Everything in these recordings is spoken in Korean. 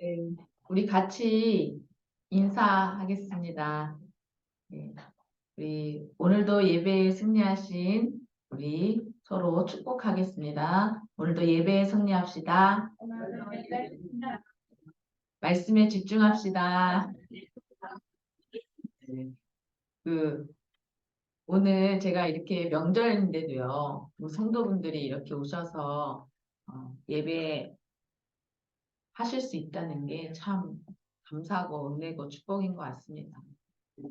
네, 우리 같이 인사하겠습니다. 네, 우리 오늘도 예배에 승리하신 우리 서로 축복하겠습니다. 오늘도 예배에 승리합시다. 말씀에 집중합시다. 네, 그 오늘 제가 이렇게 명절인데도요, 우리 성도분들이 이렇게 오셔서 예배 하실 수 있다는 게 참 감사하고 은혜고 축복인 것 같습니다.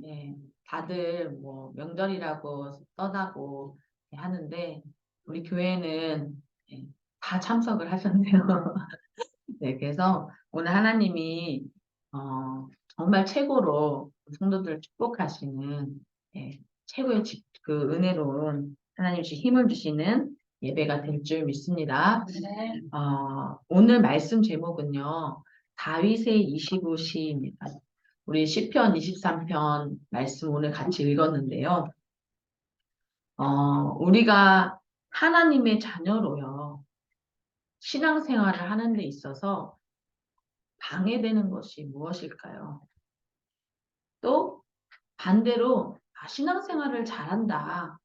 예, 다들 뭐 명절이라고 떠나고 하는데 우리 교회는 예, 다 참석을 하셨네요. 네, 그래서 오늘 하나님이 정말 최고로 성도들 축복하시는 최고의 그 은혜로운 하나님 주신 힘을 주시는 예배가 될 줄 믿습니다. 오늘 말씀 제목은요, 다윗의 25시입니다. 우리 시편 23편 말씀 오늘 같이 읽었는데요. 우리가 하나님의 자녀로요, 신앙생활을 하는 데 있어서 방해되는 것이 무엇일까요? 또 반대로 신앙생활을 잘한다.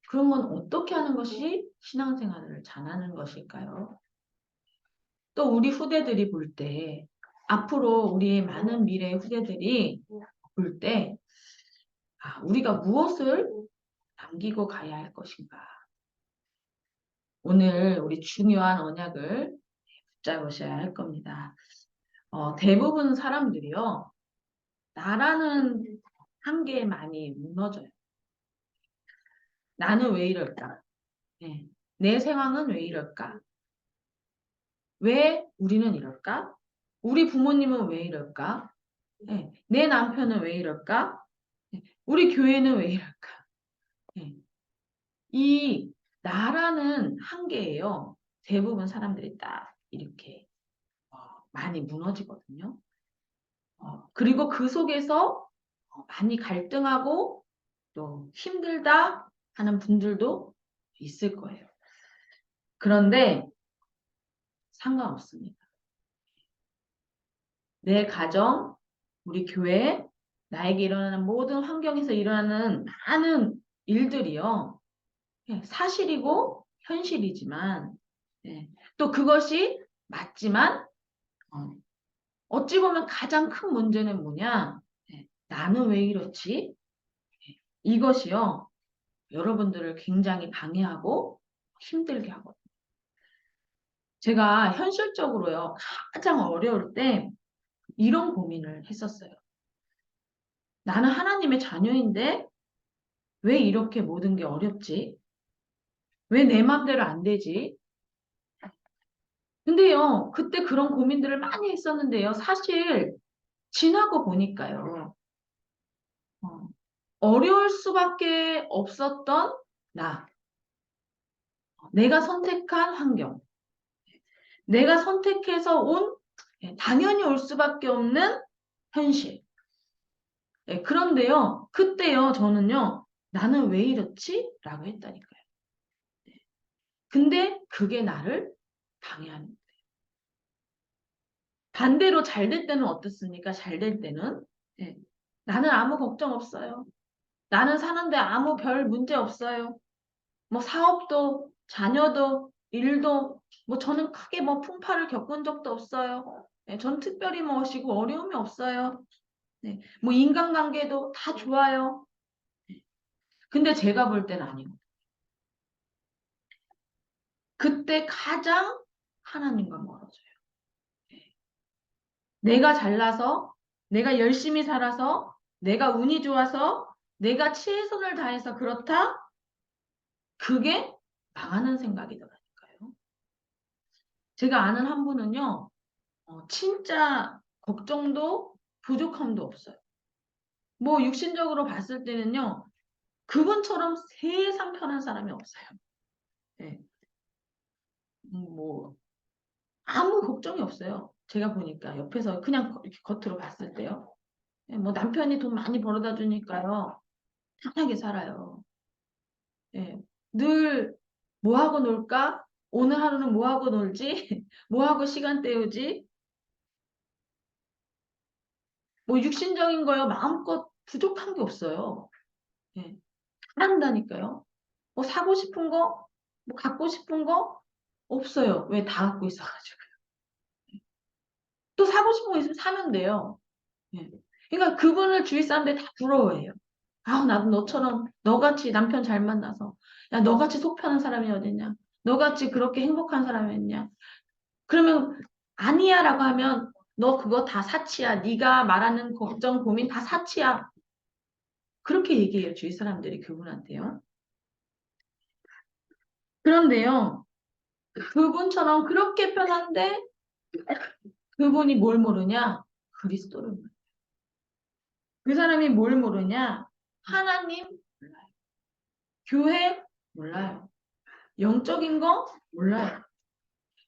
그러면 어떻게 하는 것이 신앙생활을 잘하는 것일까요? 또 우리 후대들이 볼 때, 앞으로 우리의 많은 미래 후대들이 볼 때, 우리가 무엇을 남기고 가야 할 것인가? 오늘 우리 중요한 언약을 붙잡으셔야 할 겁니다. 대부분 사람들이요, 나라는 한계에 많이 무너져요. 나는 왜 이럴까? 네. 내 상황은 왜 이럴까? 왜 우리는 이럴까? 우리 부모님은 왜 이럴까? 네. 내 남편은 왜 이럴까? 네. 우리 교회는 왜 이럴까? 네. 이 나라는 한계예요. 대부분 사람들이 딱 이렇게 많이 무너지거든요. 그리고 그 속에서 많이 갈등하고 또 힘들다 하는 분들도 있을 거예요. 그런데 상관없습니다. 내 가정, 우리 교회, 나에게 일어나는 모든 환경에서 일어나는 많은 일들이요. 사실이고 현실이지만 또 그것이 맞지만 어찌 보면 가장 큰 문제는 뭐냐? 나는 왜 이렇지? 이것이요. 여러분들을 굉장히 방해하고 힘들게 하거든요. 제가 현실적으로요. 가장 어려울 때 이런 고민을 했었어요. 나는 하나님의 자녀인데 왜 이렇게 모든 게 어렵지? 왜 내 맘대로 안 되지? 근데요, 그때 그런 고민들을 많이 했었는데요. 사실 지나고 보니까요. 어려울 수밖에 없었던 나. 내가 선택한 환경. 내가 선택해서 온 당연히 올 수밖에 없는 현실. 그런데요, 그때요, 저는요, 나는 왜 이렇지? 라고 했다니까요. 근데 그게 나를 방해하는 거예요. 반대로 잘 될 때는 어떻습니까? 잘 될 때는 예, 나는 아무 걱정 없어요. 나는 사는데 아무 별 문제 없어요. 뭐 사업도, 자녀도, 일도, 뭐 저는 크게 뭐 풍파를 겪은 적도 없어요. 전 특별히 뭐시고 어려움이 없어요. 뭐 인간관계도 다 좋아요. 근데 제가 볼 때는 아니고. 그때 가장 하나님과 멀어져요. 내가 잘나서, 내가 열심히 살아서, 내가 운이 좋아서, 내가 최선을 다해서 그렇다? 그게 망하는 생각이더라니까요. 제가 아는 한 분은요, 진짜 걱정도 부족함도 없어요. 뭐 육신적으로 봤을 때는요, 그분처럼 세상 편한 사람이 없어요. 네. 뭐 아무 걱정이 없어요. 제가 보니까 옆에서 그냥 이렇게 겉으로 봤을 때요. 뭐 남편이 돈 많이 벌어다 주니까요. 편하게 살아요. 예. 늘 뭐 하고 놀까? 오늘 하루는 뭐 하고 놀지? 뭐 하고 시간 때우지? 뭐 육신적인 거요. 마음껏 부족한 게 없어요. 예. 다 한다니까요. 뭐 사고 싶은 거, 뭐 갖고 싶은 거 없어요. 왜 다 갖고 있어가지고. 또 사고 싶은 거 있으면 사면 돼요. 예. 그러니까 그분을 주위 사람들이 다 부러워해요. 아, 나도 너처럼 너같이 남편 잘 만나서 야, 너같이 속 편한 사람이 어딨냐? 너같이 그렇게 행복한 사람이 있냐? 그러면 아니야라고 하면 너 그거 다 사치야. 네가 말하는 걱정, 고민 다 사치야. 그렇게 얘기해요. 주위 사람들이 그분한테요. 그런데요. 그분처럼 그렇게 편한데 그분이 뭘 모르냐? 그리스도를 모르냐. 그 사람이 뭘 모르냐? 하나님 몰라요. 교회 몰라요. 영적인 거 몰라요.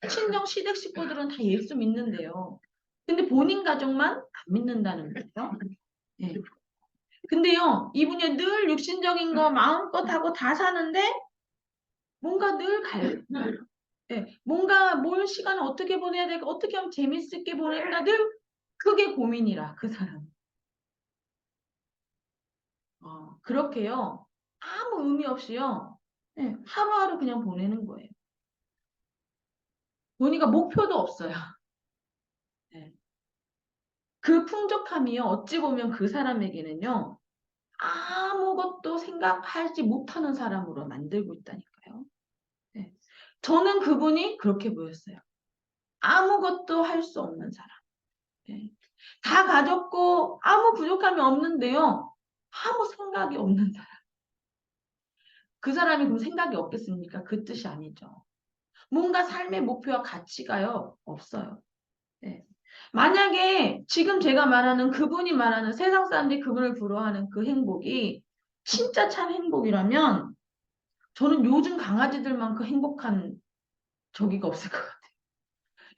친정 시댁 식구들은 다 예수 믿는데요. 근데 본인 가족만 안 믿는다는 거죠. 네. 근데요, 이분이 늘 육신적인 거 마음껏 하고 다 사는데 뭔가 늘 네. 뭔가 뭘 시간을 어떻게 보내야 될까, 어떻게 하면 재밌게 보낼까 늘 그게 고민이라 그 사람. 그렇게요. 아무 의미 없이요. 네, 하루하루 그냥 보내는 거예요. 보니까 목표도 없어요. 네. 그 풍족함이요. 어찌 보면 그 사람에게는요. 아무것도 생각하지 못하는 사람으로 만들고 있다니까요. 네. 저는 그분이 그렇게 보였어요. 아무것도 할 수 없는 사람. 네. 다 가졌고 아무 부족함이 없는데요. 아무 생각이 없는 사람. 그 사람이 그럼 생각이 없겠습니까? 그 뜻이 아니죠. 뭔가 삶의 목표와 가치가요. 없어요. 네. 만약에 지금 제가 말하는 그분이 말하는 세상 사람들이 그분을 부러워하는 그 행복이 진짜 참 행복이라면 저는 요즘 강아지들만큼 행복한 저기가 없을 것 같아요.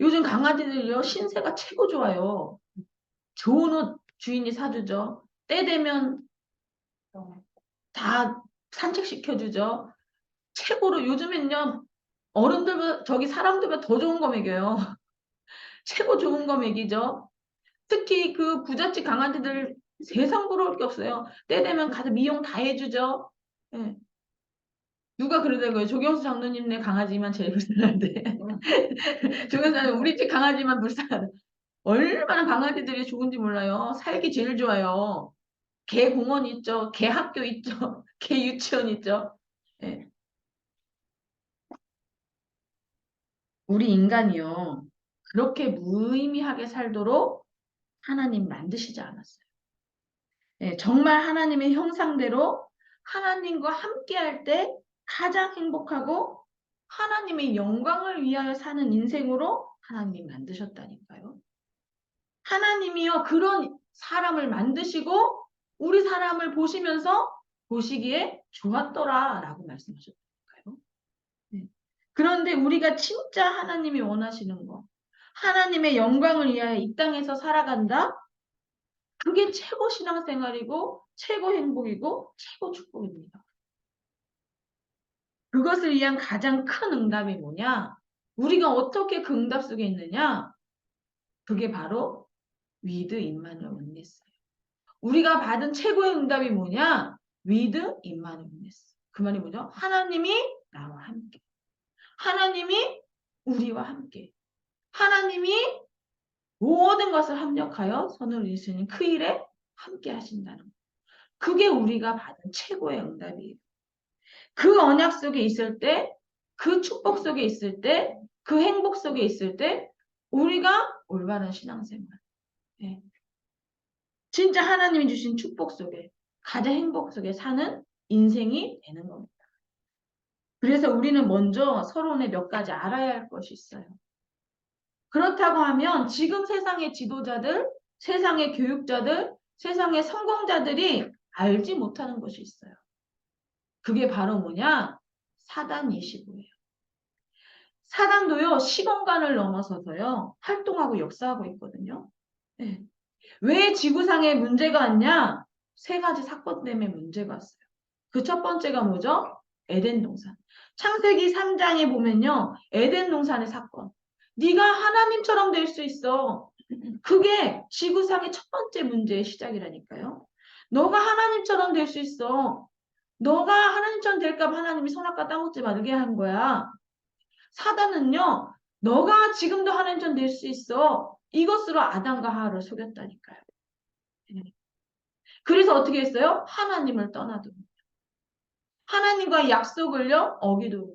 요즘 강아지들요, 신세가 최고 좋아요. 좋은 옷 주인이 사주죠. 때 되면 다 산책시켜주죠. 최고로 요즘엔요, 어른들보다, 저기 사람들보다 더 좋은 거 먹여요. 최고 좋은 거 먹이죠. 특히 그 부잣집 강아지들 세상 부러울 게 없어요. 때 되면 가서 미용 다 해주죠. 예. 누가 그러는 거예요. 조경수 장로님네 강아지만 제일 불쌍한데. 조경수 우리 집 강아지만 불쌍하다. 얼마나 강아지들이 좋은지 몰라요. 살기 제일 좋아요. 개 공원 있죠. 개 학교 있죠. 개 유치원 있죠. 예. 우리 인간이요. 그렇게 무의미하게 살도록 하나님 만드시지 않았어요. 예, 정말 하나님의 형상대로 하나님과 함께 할 때 가장 행복하고 하나님의 영광을 위하여 사는 인생으로 하나님이 만드셨다니까요. 하나님이요, 그런 사람을 만드시고 우리 사람을 보시면서 보시기에 좋았더라 라고 말씀하셨다니까요. 네. 그런데 우리가 진짜 하나님이 원하시는 거, 하나님의 영광을 위하여 이 땅에서 살아간다? 그게 최고 신앙생활이고 최고 행복이고 최고 축복입니다. 그것을 위한 가장 큰 응답이 뭐냐? 우리가 어떻게 그 응답 속에 있느냐? 그게 바로 위드 임마누엘 원리스예요. 우리가 받은 최고의 응답이 뭐냐? 위드 임마누엘 원리스. 그 말이 뭐죠? 하나님이 나와 함께. 하나님이 우리와 함께. 하나님이 모든 것을 합력하여 선을 이루시는 그 일에 함께 하신다는 것. 그게 우리가 받은 최고의 응답이에요. 그 언약 속에 있을 때, 그 축복 속에 있을 때, 그 행복 속에 있을 때 우리가 올바른 신앙생활. 네. 진짜 하나님이 주신 축복 속에 가장 행복 속에 사는 인생이 되는 겁니다. 그래서 우리는 먼저 서론에 몇 가지 알아야 할 것이 있어요. 그렇다고 하면 지금 세상의 지도자들, 세상의 교육자들, 세상의 성공자들이 알지 못하는 것이 있어요. 그게 바로 뭐냐? 사단 25예요. 사단도요, 시공간을 넘어서서요, 활동하고 역사하고 있거든요. 네. 왜 지구상에 문제가 왔냐? 세 가지 사건 때문에 문제가 왔어요. 그 첫 번째가 뭐죠? 에덴 동산. 창세기 3장에 보면요. 에덴 동산의 사건. 네가 하나님처럼 될 수 있어. 그게 지구상의 첫 번째 문제의 시작이라니까요. 너가 하나님처럼 될 수 있어. 너가 하나님처럼 될까 봐 하나님이 선악과 따먹지 말게 한 거야. 사단은요, 너가 지금도 하나님처럼 될 수 있어. 이것으로 아담과 하와를 속였다니까요. 네. 그래서 어떻게 했어요? 하나님을 떠나도. 하나님과의 약속을요, 어기도.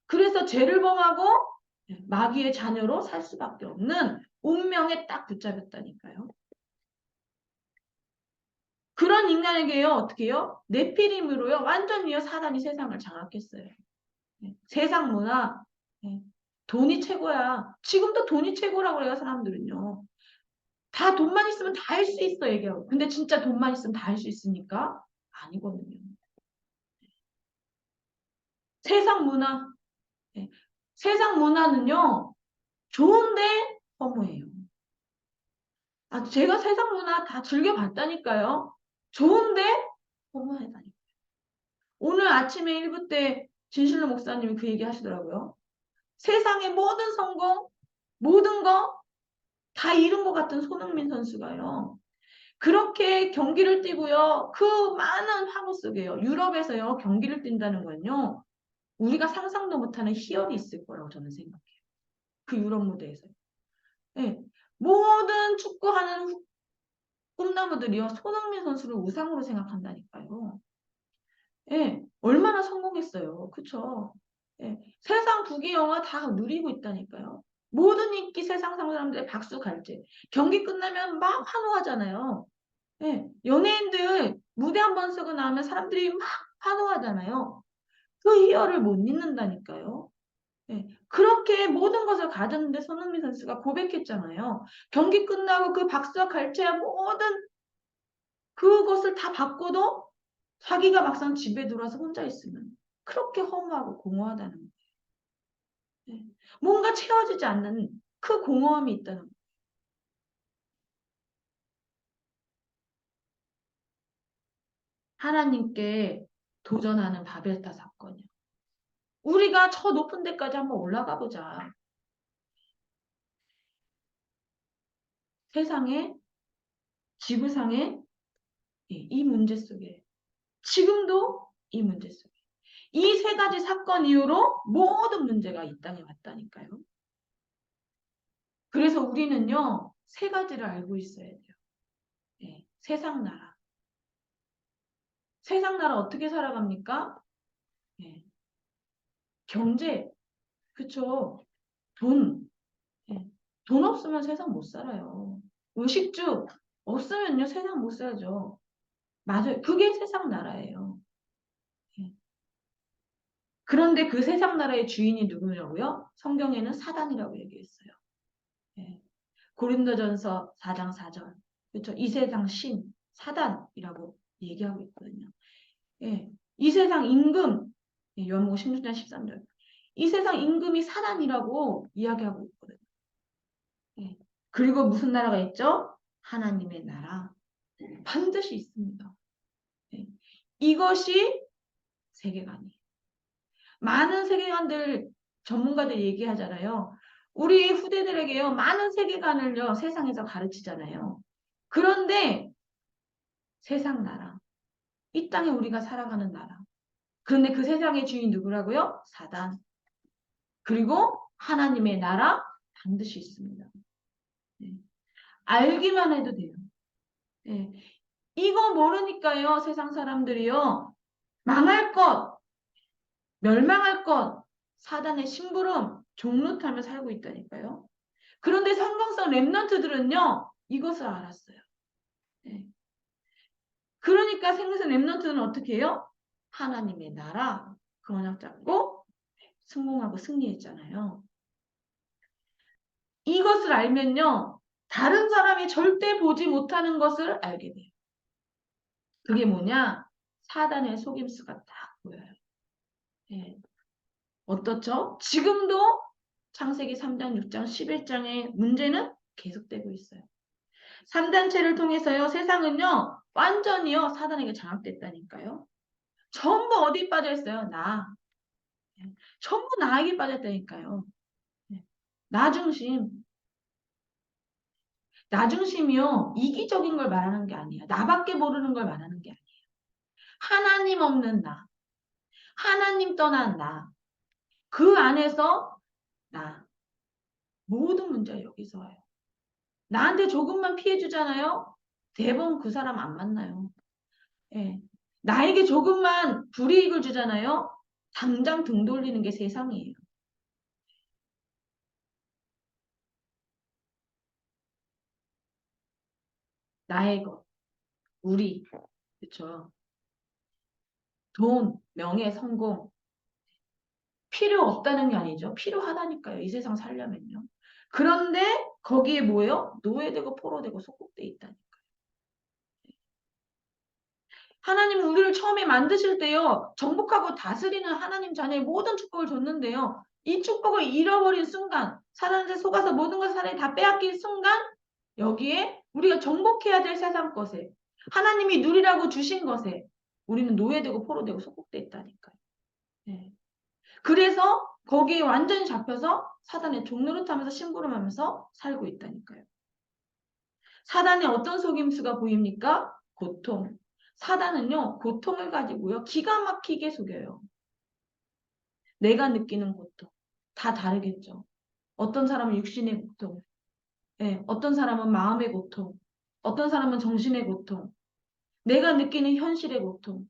그래서 죄를 범하고 마귀의 자녀로 살 수밖에 없는 운명에 딱 붙잡혔다니까요. 그런 인간에게요, 어떻게 해요? 네피림으로요, 완전히요, 사단이 세상을 장악했어요. 세상 문화, 네. 돈이 최고야. 지금도 돈이 최고라고 그래요, 사람들은요. 다 돈만 있으면 다 할 수 있어, 얘기하고. 근데 진짜 돈만 있으면 다 할 수 있습니까? 아니거든요. 세상 문화, 네. 세상 문화는요, 좋은데 허무해요. 아, 제가 세상 문화 다 즐겨봤다니까요. 좋은데 허무하다니까. 오늘 아침에 1부 때 진실로 목사님이 그 얘기 하시더라고요. 세상의 모든 성공, 모든 거 다 잃은 것 같은 손흥민 선수가요. 그렇게 경기를 뛰고요. 그 많은 화구 속에요. 유럽에서요. 경기를 뛴다는 건요. 우리가 상상도 못하는 희열이 있을 거라고 저는 생각해요. 그 유럽 무대에서. 네. 모든 축구하는 꿈나무들이요. 손흥민 선수를 우상으로 생각한다니까요. 예, 얼마나 성공했어요. 그쵸? 예, 세상 부귀영화 다 누리고 있다니까요. 모든 인기 세상 사람들의 박수 갈채. 경기 끝나면 막 환호하잖아요. 예, 연예인들 무대 한 번 쓰고 나면 사람들이 막 환호하잖아요. 그 희열을 못 잊는다니까요. 예, 그렇게 모든 것을 가졌는데 손흥민 선수가 고백했잖아요. 경기 끝나고 그 박수와 갈채와 모든 그것을 다 받고도 자기가 막상 집에 들어와서 혼자 있으면 그렇게 허무하고 공허하다는 거예요. 네. 뭔가 채워지지 않는 그 공허함이 있다는 거예요. 하나님께 도전하는 바벨탑 사건이요. 우리가 저 높은 데까지 한번 올라가 보자. 세상에, 지구상에 이 문제 속에 지금도 이 문제 속에 이 세 가지 사건 이후로 모든 문제가 이 땅에 왔다니까요. 그래서 우리는요, 세 가지를 알고 있어야 돼요. 네, 세상 나라. 세상 나라 어떻게 살아갑니까? 예. 경제, 그쵸? 돈, 예. 돈 없으면 세상 못 살아요. 의식주 없으면요 세상 못 살죠. 맞아요. 그게 세상 나라예요. 예. 그런데 그 세상 나라의 주인이 누구냐고요? 성경에는 사단이라고 얘기했어요. 예. 고린도전서 4장 4절. 그렇죠? 이 세상 신, 사단이라고 얘기하고 있거든요. 예. 이 세상 임금, 예, 요한복음 16장 13절. 이 세상 임금이 사단이라고 이야기하고 있거든요. 예. 그리고 무슨 나라가 있죠? 하나님의 나라. 반드시 있습니다. 예. 이것이 세계관이에요. 많은 세계관들 전문가들 얘기하잖아요. 우리 후대들에게요, 많은 세계관을요, 세상에서 가르치잖아요. 그런데 세상 나라, 이 땅에 우리가 살아가는 나라. 그런데 그 세상의 주인 누구라고요? 사단. 그리고 하나님의 나라 반드시 있습니다. 예. 알기만 해도 돼요. 예. 이거 모르니까요, 세상 사람들이요, 망할 것, 멸망할 것, 사단의 심부름, 종노탈며 살고 있다니까요. 그런데 성경성 랩런트들은요, 이것을 알았어요. 예. 그러니까 생선 랩런트는 어떻게 해요? 하나님의 나라, 그 언약 잡고 성공하고 승리했잖아요. 이것을 알면요, 다른 사람이 절대 보지 못하는 것을 알게 돼요. 그게 뭐냐? 사단의 속임수가 딱 보여요. 예. 어떻죠? 지금도 창세기 3장, 6장, 11장의 문제는 계속되고 있어요. 3단체를 통해서요, 세상은요, 완전히요, 사단에게 장악됐다니까요. 전부 어디 빠져 있어요? 나. 예. 전부 나에게 빠졌다니까요. 예. 나 중심. 나중심이요. 이기적인 걸 말하는 게 아니야. 나밖에 모르는 걸 말하는 게 아니야. 하나님 없는 나. 하나님 떠난 나. 그 안에서 나. 모든 문제가 여기서 와요. 나한테 조금만 피해 주잖아요. 대부분 그 사람 안 만나요. 예. 나에게 조금만 불이익을 주잖아요. 당장 등 돌리는 게 세상이에요. 나의 것, 우리, 그렇죠. 돈, 명예, 성공 필요 없다는 게 아니죠. 필요하다니까요. 이 세상 살려면요. 그런데 거기에 뭐예요? 노예되고 포로되고 속국돼 있다니. 하나님은 우리를 처음에 만드실 때요. 정복하고 다스리는 하나님 자녀의 모든 축복을 줬는데요. 이 축복을 잃어버린 순간, 사단에 속아서 모든 것을 하나님 다 빼앗긴 순간 여기에 우리가 정복해야 될 세상 것에 하나님이 누리라고 주신 것에 우리는 노예되고 포로되고 속국돼 있다니까요. 네. 그래서 거기에 완전히 잡혀서 사단의 종노릇하면서 심부름하면서 살고 있다니까요. 사단의 어떤 속임수가 보입니까? 고통. 사단은요, 고통을 가지고요, 기가 막히게 속여요. 내가 느끼는 고통. 다 다르겠죠. 어떤 사람은 육신의 고통, 예, 어떤 사람은 마음의 고통, 어떤 사람은 정신의 고통, 내가 느끼는 현실의 고통.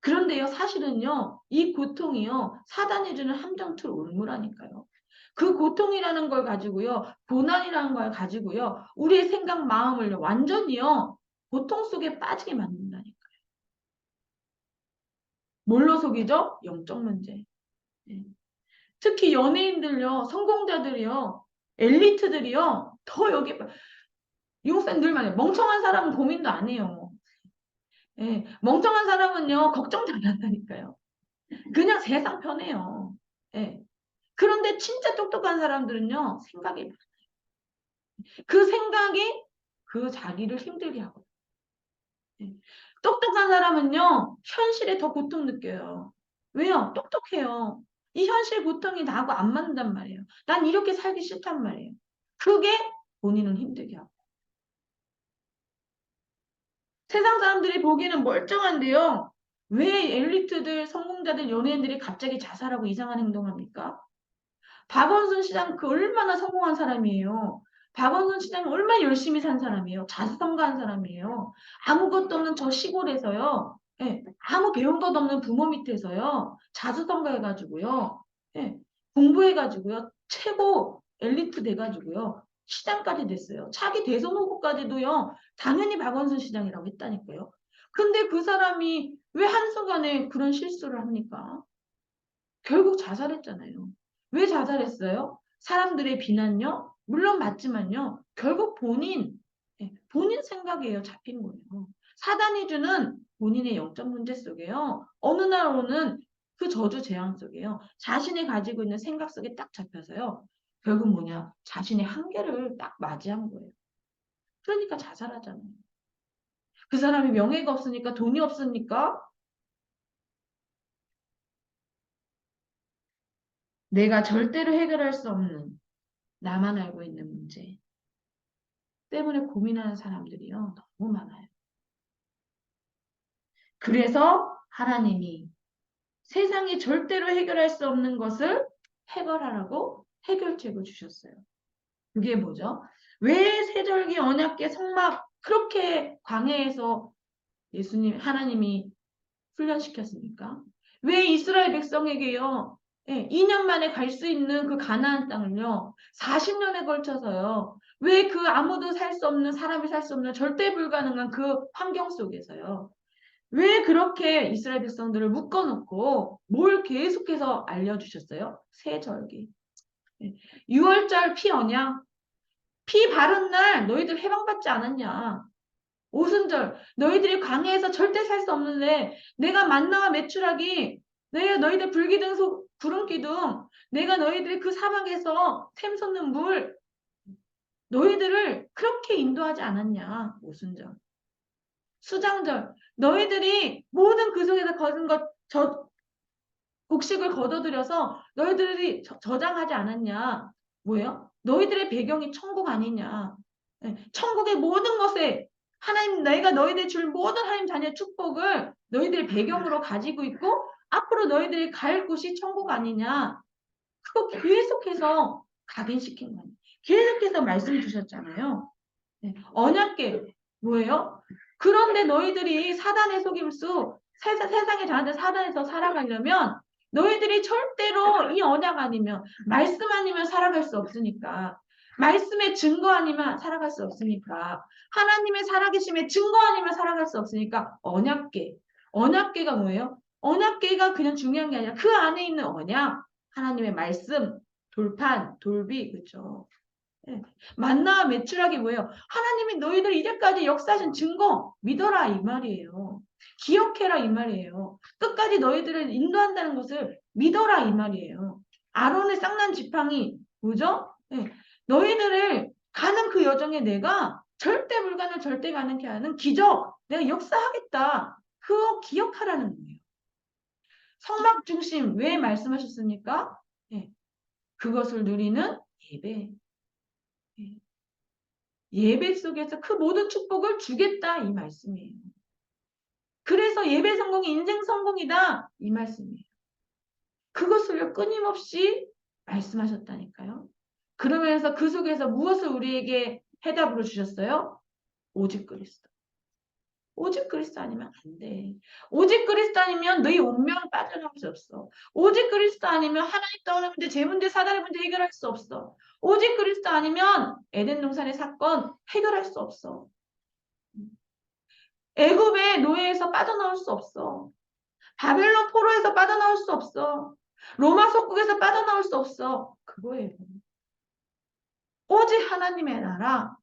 그런데요, 사실은요, 이 고통이요, 사단이 주는 함정틀 올무라니까요. 그 고통이라는 걸 가지고요, 고난이라는 걸 가지고요, 우리의 생각, 마음을 완전히요, 고통 속에 빠지게 만든다니까요. 뭘로 속이죠? 영적 문제. 예. 특히 연예인들요, 성공자들이요, 엘리트들이요, 더 여기, 유목사님 늘 말해요. 멍청한 사람은 고민도 안 해요. 예. 멍청한 사람은요, 걱정도 안 한다니까요. 그냥 세상 편해요. 예. 그런데 진짜 똑똑한 사람들은요, 생각이 많아요. 그 생각이 그 자기를 힘들게 하거든요. 예. 똑똑한 사람은요, 현실에 더 고통 느껴요. 왜요? 똑똑해요. 이 현실 고통이 나하고 안 맞는단 말이에요. 난 이렇게 살기 싫단 말이에요. 그게 본인은 힘들게 하고. 세상 사람들이 보기에는 멀쩡한데요. 왜 엘리트들, 성공자들, 연예인들이 갑자기 자살하고 이상한 행동합니까? 박원순 시장 그 얼마나 성공한 사람이에요. 박원순 시장이 얼마나 열심히 산 사람이에요. 자수성가한 사람이에요. 아무것도 없는 저 시골에서요. 예, 아무 배운 것 없는 부모 밑에서요. 자수성가해가지고요. 예, 공부해가지고요. 최고 엘리트 돼가지고요. 시장까지 됐어요. 차기 대선 후보까지도요. 당연히 박원순 시장이라고 했다니까요. 근데 그 사람이 왜 한순간에 그런 실수를 합니까? 결국 자살했잖아요. 왜 자살했어요? 사람들의 비난요? 물론 맞지만요. 결국 본인 생각이에요. 잡힌 거예요. 사단이 주는 본인의 영적 문제 속에요. 어느 날 오는 그 저주 재앙 속에요. 자신이 가지고 있는 생각 속에 딱 잡혀서요. 결국 뭐냐? 자신의 한계를 딱 맞이한 거예요. 그러니까 자살하잖아요. 그 사람이 명예가 없으니까 돈이 없으니까 내가 절대로 해결할 수 없는 나만 알고 있는 문제 때문에 고민하는 사람들이요. 너무 많아요. 그래서 하나님이 세상이 절대로 해결할 수 없는 것을 해결하라고 해결책을 주셨어요. 그게 뭐죠? 왜 세절기 언약계 성막 그렇게 광야에서 하나님이 훈련시켰습니까? 왜 이스라엘 백성에게요? 예, 2년 만에 갈 수 있는 그 가나안 땅을요. 40년에 걸쳐서요. 왜 그 아무도 살 수 없는 사람이 살 수 없는 절대 불가능한 그 환경 속에서요. 왜 그렇게 이스라엘 백성들을 묶어놓고 뭘 계속해서 알려주셨어요? 세절기. 6월절 피 언약. 피 바른 날 너희들 해방받지 않았냐? 오순절 너희들이 광야에서 절대 살 수 없는데 내가 만나와 메추라기 내가 너희들 불기둥 구름 기둥 내가 너희들이 그 사막에서 샘솟는 물 너희들을 그렇게 인도하지 않았냐 오순절 수장절 너희들이 모든 그 속에서 거둔 곡식을 거둬들여서 너희들이 저장하지 않았냐 뭐예요? 너희들의 배경이 천국 아니냐. 예, 천국의 모든 것에 하나님 내가 너희들 줄 모든 하나님 자녀의 축복을 너희들의 배경으로 가지고 있고 앞으로 너희들이 갈 곳이 천국 아니냐. 그거 계속해서 각인시킨 거예요. 계속해서 말씀 주셨잖아요. 네, 언약궤 뭐예요? 그런데 너희들이 사단의 속임수 세상에 자한테 사단에서 살아가려면 너희들이 절대로 이 언약 아니면 말씀 아니면 살아갈 수 없으니까 말씀의 증거 아니면 살아갈 수 없으니까 하나님의 살아계심의 증거 아니면 살아갈 수 없으니까 언약궤가 뭐예요? 언약궤가 그냥 중요한 게 아니라 그 안에 있는 언약 하나님의 말씀 돌판 돌비 그렇죠. 네. 만나와 매출하기 뭐예요? 하나님이 너희들 이제까지 역사하신 증거 믿어라 이 말이에요. 기억해라 이 말이에요. 끝까지 너희들을 인도한다는 것을 믿어라 이 말이에요. 아론의 쌍난 지팡이 뭐죠? 네. 너희들을 가는 그 여정에 내가 절대 불가능 절대 가능케 하는 기적 내가 역사하겠다. 그거 기억하라는 거예요. 성막 중심 왜 말씀하셨습니까? 네. 그것을 누리는 예배. 네. 예배 속에서 그 모든 축복을 주겠다 이 말씀이에요. 그래서 예배 성공이 인생 성공이다 이 말씀이에요. 그것을 끊임없이 말씀하셨다니까요. 그러면서 그 속에서 무엇을 우리에게 해답으로 주셨어요? 오직 그리스도. 오직 그리스도 아니면 안 돼. 오직 그리스도 아니면 너희 운명을 빠져나올 수 없어. 오직 그리스도 아니면 하나님 떠오는 문제, 제 문제, 사단의 문제 해결할 수 없어. 오직 그리스도 아니면 에덴 동산의 사건 해결할 수 없어. 애굽의 노예에서 빠져나올 수 없어. 바벨론 포로에서 빠져나올 수 없어. 로마 속국에서 빠져나올 수 없어. 그거예요. 오직 하나님의 나라.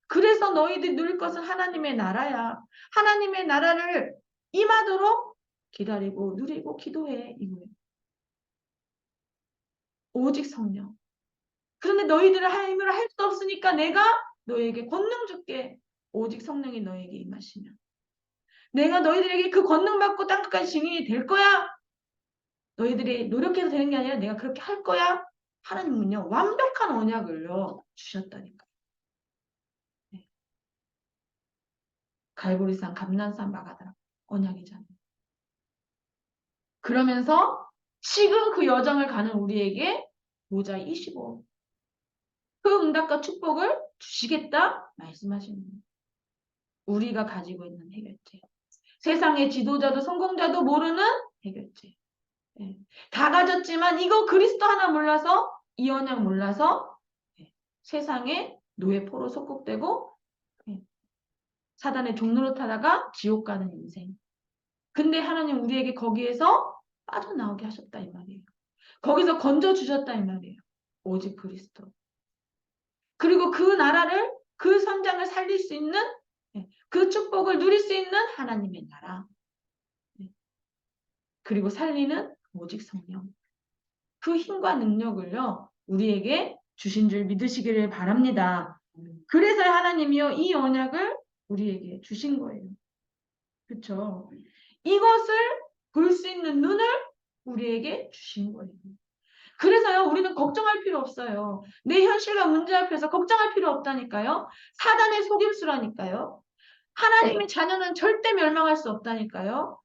그래서 너희들이 누릴 것은 하나님의 나라야. 하나님의 나라를 임하도록 기다리고 누리고 기도해. 이거예요. 오직 성령. 그런데 너희들은 힘으로 할 수 없으니까 내가 너희에게 권능 줄게. 오직 성령이 너희에게 임하시면. 내가 너희들에게 그 권능 받고 땅끝까지 증인이 될 거야. 너희들이 노력해서 되는 게 아니라 내가 그렇게 할 거야. 하나님은요. 완벽한 언약을요. 주셨다니까. 네. 갈보리산, 감난산, 마가다라. 언약이잖아요. 그러면서 지금 그 여정을 가는 우리에게 모자 25. 그 응답과 축복을 주시겠다 말씀하시는 거예요. 우리가 가지고 있는 해결책. 세상의 지도자도 성공자도 모르는 해결책. 네. 다 가졌지만 이거 그리스도 하나 몰라서 이 언약 몰라서 네. 세상에 노예 포로 속국되고 네. 사단의 종로로 타다가 지옥 가는 인생. 근데 하나님 우리에게 거기에서 빠져나오게 하셨다 이 말이에요. 거기서 건져주셨다 이 말이에요. 오직 그리스도. 그리고 그 나라를 그 선장을 살릴 수 있는 그 축복을 누릴 수 있는 하나님의 나라. 그리고 살리는 오직 성령. 그 힘과 능력을요. 우리에게 주신 줄 믿으시기를 바랍니다. 그래서 하나님이요. 이 언약을 우리에게 주신 거예요. 그렇죠? 이것을 볼 수 있는 눈을 우리에게 주신 거예요. 그래서요, 우리는 걱정할 필요 없어요. 내 현실과 문제 앞에서 걱정할 필요 없다니까요. 사단의 속임수라니까요. 하나님의 자녀는 절대 멸망할 수 없다니까요.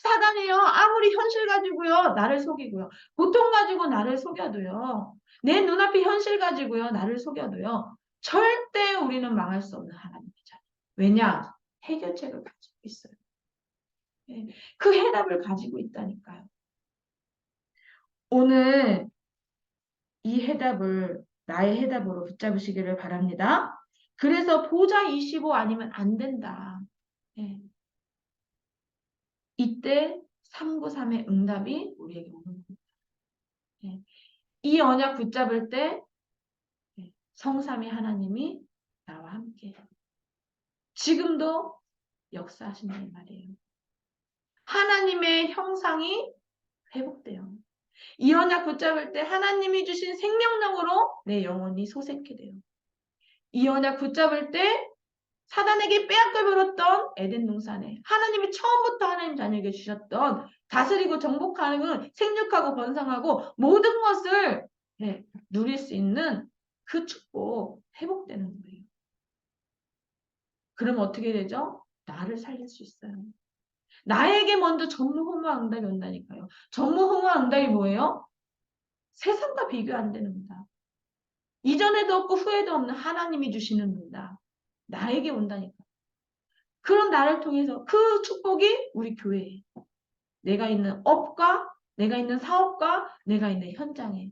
사단이요, 아무리 현실 가지고요, 나를 속이고요. 고통 가지고 나를 속여도요. 내 눈앞에 현실 가지고요, 나를 속여도요. 절대 우리는 망할 수 없는 하나님의 자녀. 왜냐? 해결책을 가지고 있어요. 그 해답을 가지고 있다니까요. 오늘 이 해답을 나의 해답으로 붙잡으시기를 바랍니다. 그래서 보자 25 아니면 안 된다. 네. 이때 393의 응답이 우리에게 오는 겁니다. 네. 이 언약 붙잡을 때 성삼위 하나님이 나와 함께 지금도 역사하신다는 말이에요. 하나님의 형상이 회복돼요. 이 언약 붙잡을 때 하나님이 주신 생명력으로 내 영혼이 소생케 돼요. 이 언약 붙잡을 때 사단에게 빼앗겨 버렸던 에덴 동산에 하나님이 처음부터 하나님 자녀에게 주셨던 다스리고 정복하는 생육하고 번성하고 모든 것을 누릴 수 있는 그 축복 회복되는 거예요. 그럼 어떻게 되죠? 나를 살릴 수 있어요. 나에게 먼저 전무후무한 응답이 온다니까요. 전무후무한 응답이 뭐예요? 세상과 비교 안 되는 응답. 이전에도 없고 후에도 없는 하나님이 주시는 응답. 나에게 온다니까. 그런 나를 통해서 그 축복이 우리 교회에 내가 있는 업과 내가 있는 사업과 내가 있는 현장에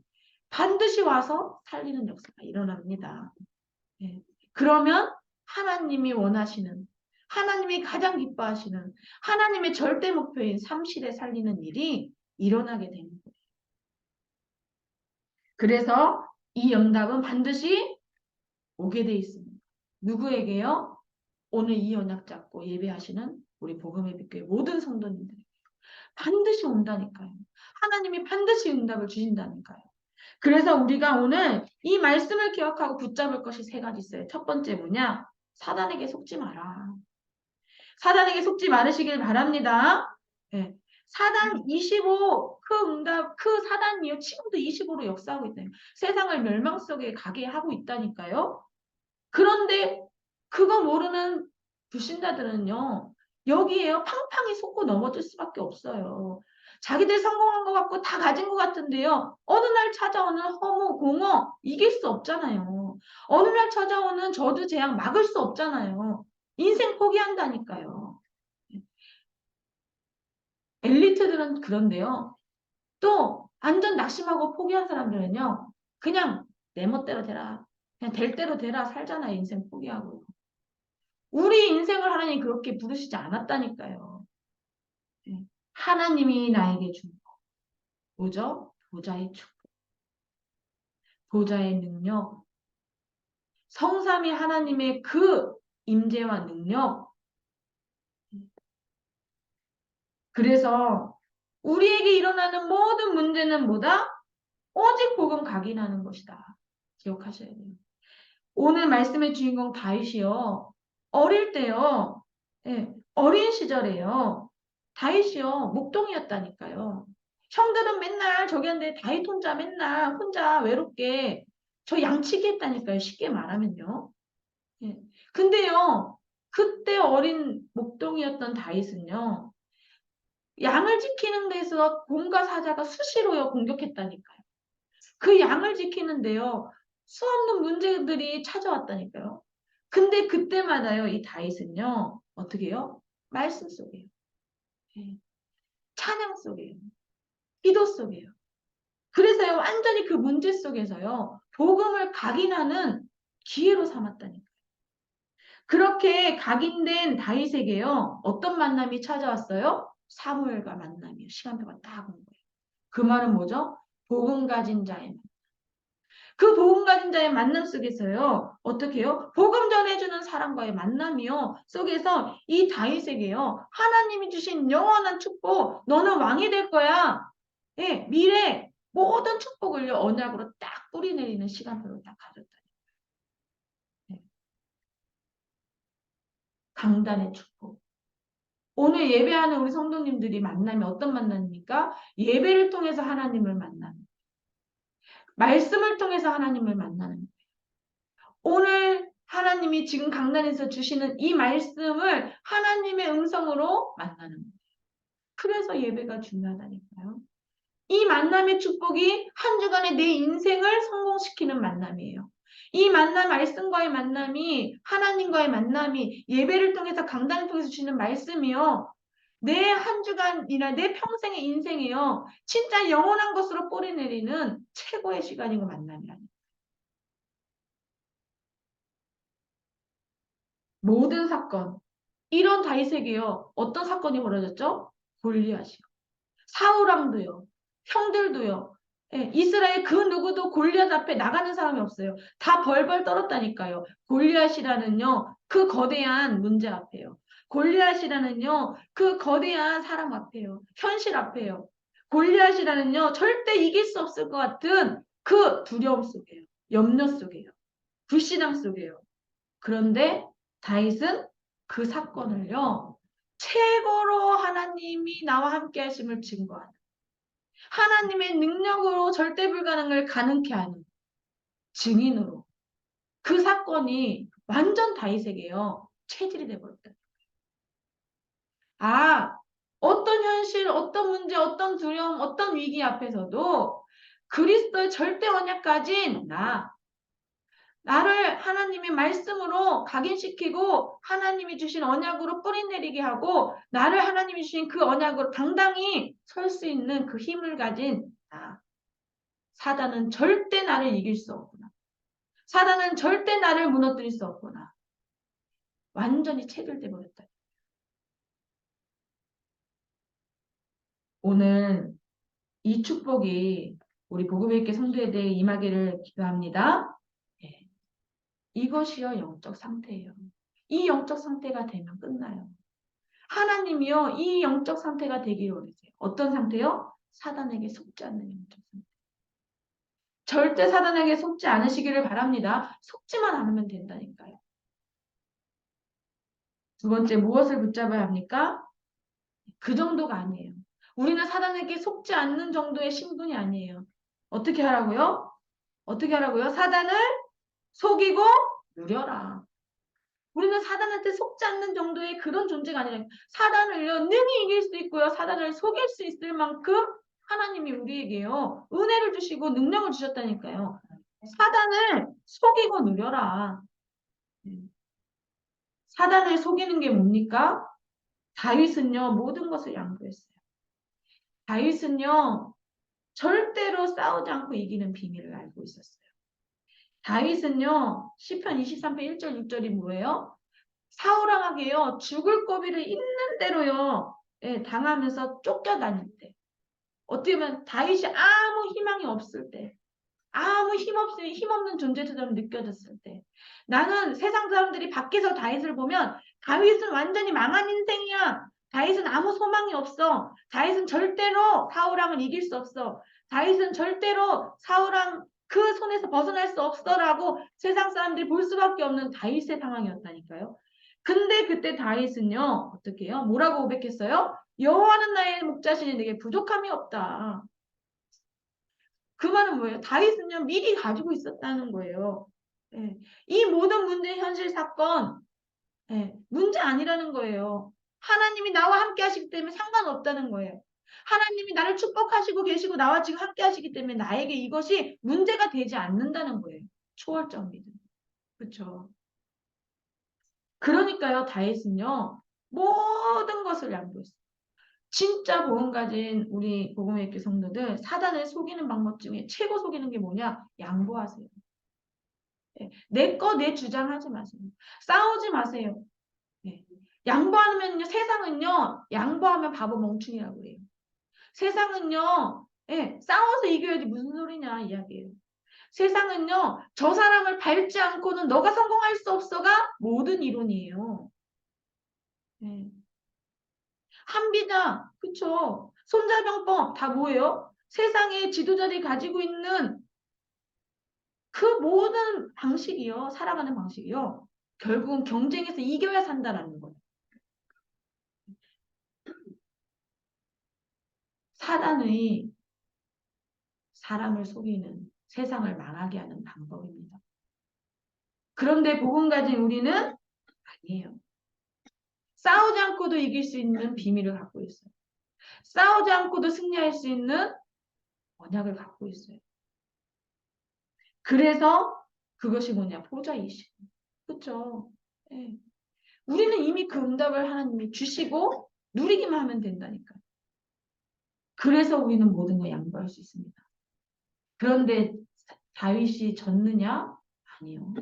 반드시 와서 살리는 역사가 일어납니다. 예. 그러면 하나님이 원하시는 하나님이 가장 기뻐하시는 하나님의 절대 목표인 삼실에 살리는 일이 일어나게 되는 거예요. 그래서 이 응답은 반드시 오게 돼 있습니다. 누구에게요? 오늘 이 언약 잡고 예배하시는 우리 복음의 빛교회 모든 성도님들 반드시 온다니까요. 하나님이 반드시 응답을 주신다니까요. 그래서 우리가 오늘 이 말씀을 기억하고 붙잡을 것이 세 가지 있어요. 첫 번째 뭐냐? 사단에게 속지 마라. 사단에게 속지 말으시길 바랍니다. 네. 사단 25, 그 응답, 그 사단이요. 지금도 25로 역사하고 있다요. 세상을 멸망 속에 가게 하고 있다니까요. 그런데 그거 모르는 불신자들은요. 여기에요. 팡팡이 속고 넘어질 수밖에 없어요. 자기들 성공한 것 같고 다 가진 것 같은데요. 어느 날 찾아오는 허무, 공허 이길 수 없잖아요. 어느 날 찾아오는 저주, 재앙 막을 수 없잖아요. 인생 포기한다니까요. 엘리트들은 그런데요. 또 완전 낙심하고 포기한 사람들은요. 그냥 내 멋대로 되라. 그냥 될 대로 되라 살잖아요. 인생 포기하고. 우리 인생을 하나님 그렇게 부르시지 않았다니까요. 네. 하나님이 나에게 준 거. 뭐죠? 보좌의 축복, 보좌의 능력, 성삼위 하나님의 그 임재와 능력. 그래서 우리에게 일어나는 모든 문제는 뭐다? 오직 복음 각인하는 것이다. 기억하셔야 돼요. 오늘 말씀의 주인공 다윗이요. 어릴 때요. 예, 어린 시절에요. 다윗이요. 목동이었다니까요. 형들은 맨날 저기 한데 다윗 혼자 맨날 혼자 외롭게 저 양치기 했다니까요. 쉽게 말하면요. 예. 근데요. 그때 어린 목동이었던 다윗은요. 양을 지키는 데서 곰과 사자가 수시로요 공격했다니까요. 그 양을 지키는데요. 수없는 문제들이 찾아왔다니까요. 근데 그때마다요, 이 다윗은요, 어떻게 해요? 말씀 속에요. 예. 찬양 속에요. 기도 속에요. 그래서요, 완전히 그 문제 속에서요, 복음을 각인하는 기회로 삼았다니까요. 그렇게 각인된 다윗에게요, 어떤 만남이 찾아왔어요? 사무엘과 만남이요. 시간표가 딱 온 거예요. 그 말은 뭐죠? 복음 가진 자의 만남. 그 복음 가진 자의 만남 속에서요. 어떻게 해요? 복음 전해주는 사람과의 만남이요. 속에서 이 다윗에게요. 하나님이 주신 영원한 축복, 너는 왕이 될 거야. 예, 미래 모든 축복을요. 언약으로 딱 뿌리내리는 시간표로 딱 가졌다. 예, 강단의 축복. 오늘 예배하는 우리 성도님들이 만남이 어떤 만남입니까? 예배를 통해서 하나님을 만나는, 말씀을 통해서 하나님을 만나는. 오늘 하나님이 지금 강단에서 주시는 이 말씀을 하나님의 음성으로 만나는 거예요. 그래서 예배가 중요하다니까요. 이 만남의 축복이 한 주간의 내 인생을 성공시키는 만남이에요. 이 만남, 말씀과의 만남이 하나님과의 만남이 예배를 통해서 강단을 통해서 주시는 말씀이요. 내 한 주간이나 내 평생의 인생이요. 진짜 영원한 것으로 뿌리내리는 최고의 시간이고 만남이라니. 모든 사건, 이런 다윗에게요. 어떤 사건이 벌어졌죠? 골리앗이요. 사울왕도요. 형들도요. 예, 이스라엘 그 누구도 골리앗 앞에 나가는 사람이 없어요. 다 벌벌 떨었다니까요. 골리앗이라는요. 그 거대한 문제 앞에요. 골리앗이라는요. 그 거대한 사람 앞에요. 현실 앞에요. 골리앗이라는요. 절대 이길 수 없을 것 같은 그 두려움 속에요. 염려 속에요. 불신앙 속에요. 그런데 다윗은 그 사건을요. 최고로 하나님이 나와 함께 하심을 증거하는 하나님의 능력으로 절대 불가능을 가능케 하는 증인으로 그 사건이 완전 다윗에게요. 체질이 돼버렸다. 아, 어떤 현실, 어떤 문제, 어떤 두려움, 어떤 위기 앞에서도 그리스도의 절대 언약 가진 나를 하나님의 말씀으로 각인시키고 하나님이 주신 언약으로 뿌리내리게 하고 나를 하나님이 주신 그 언약으로 당당히 설 수 있는 그 힘을 가진 나. 사단은 절대 나를 이길 수 없구나. 사단은 절대 나를 무너뜨릴 수 없구나. 완전히 체결돼 버렸다. 오늘 이 축복이 우리 복음의 있게 성도에 대해 임하기를 기도합니다. 예. 이것이요 영적 상태예요. 이 영적 상태가 되면 끝나요. 하나님이요 이 영적 상태가 되기를 원하세요. 어떤 상태요? 사단에게 속지 않는 영적 상태. 절대 사단에게 속지 않으시기를 바랍니다. 속지만 않으면 된다니까요. 두 번째 무엇을 붙잡아야 합니까? 그 정도가 아니에요. 우리는 사단에게 속지 않는 정도의 신분이 아니에요. 어떻게 하라고요? 어떻게 하라고요? 사단을 속이고 누려라. 우리는 사단한테 속지 않는 정도의 그런 존재가 아니라 사단을요 능히 이길 수 있고요. 사단을 속일 수 있을 만큼 하나님이 우리에게요 은혜를 주시고 능력을 주셨다니까요. 사단을 속이고 누려라. 사단을 속이는 게 뭡니까? 다윗은요 모든 것을 양보했어요. 다윗은요 절대로 싸우지 않고 이기는 비밀을 알고 있었어요. 다윗은요 시편 23편 1절 6절이 뭐예요? 사울왕에게요 죽을 고비를 있는 대로요 예, 당하면서 쫓겨다닐 때 어떻게 보면 다윗이 아무 희망이 없을 때 아무 힘없는 존재처럼 느껴졌을 때 나는 세상 사람들이 밖에서 다윗을 보면 다윗은 완전히 망한 인생이야. 다윗은 아무 소망이 없어. 다윗은 절대로 사울왕을 이길 수 없어. 다윗은 절대로 사울왕 그 손에서 벗어날 수 없어라고 세상 사람들이 볼 수밖에 없는 다윗의 상황이었다니까요. 근데 그때 다윗은요 어떻게 해요? 뭐라고 고백했어요? 여호와는 나의 목자시니 내게 부족함이 없다. 그 말은 뭐예요? 다윗은요 미리 가지고 있었다는 거예요. 예. 이 모든 문제, 현실 사건 예. 문제 아니라는 거예요. 하나님이 나와 함께 하시기 때문에 상관없다는 거예요. 하나님이 나를 축복하시고 계시고 나와 지금 함께 하시기 때문에 나에게 이것이 문제가 되지 않는다는 거예요. 초월적 믿음. 그렇죠. 그러니까요 다윗은요 모든 것을 양보했어요. 진짜 복음 가진 우리 복음의 교회 성도들 사단을 속이는 방법 중에 최고 속이는 게 뭐냐? 양보하세요. 네. 내 거 내 주장하지 마세요. 싸우지 마세요. 네. 양보하면요 세상은요 양보하면 바보 멍충이라고 해요. 세상은요 예, 싸워서 이겨야지 무슨 소리냐 이야기예요. 세상은요 저 사람을 밟지 않고는 너가 성공할 수 없어가 모든 이론이에요. 네. 한비자 그쵸 손자병법 다 뭐예요? 세상의 지도자들이 가지고 있는 그 모든 방식이요 살아가는 방식이요 결국은 경쟁에서 이겨야 산다라는 거예요. 사단의 사람을 속이는 세상을 망하게 하는 방법입니다. 그런데 복음 가진 우리는 아니에요. 싸우지 않고도 이길 수 있는 비밀을 갖고 있어요. 싸우지 않고도 승리할 수 있는 언약을 갖고 있어요. 그래서 그것이 뭐냐? 보좌이시고. 그렇죠? 네. 우리는 이미 그 응답을 하나님이 주시고 누리기만 하면 된다니까요. 그래서 우리는 모든 걸 양보할 수 있습니다. 그런데 다윗이 졌느냐? 아니요.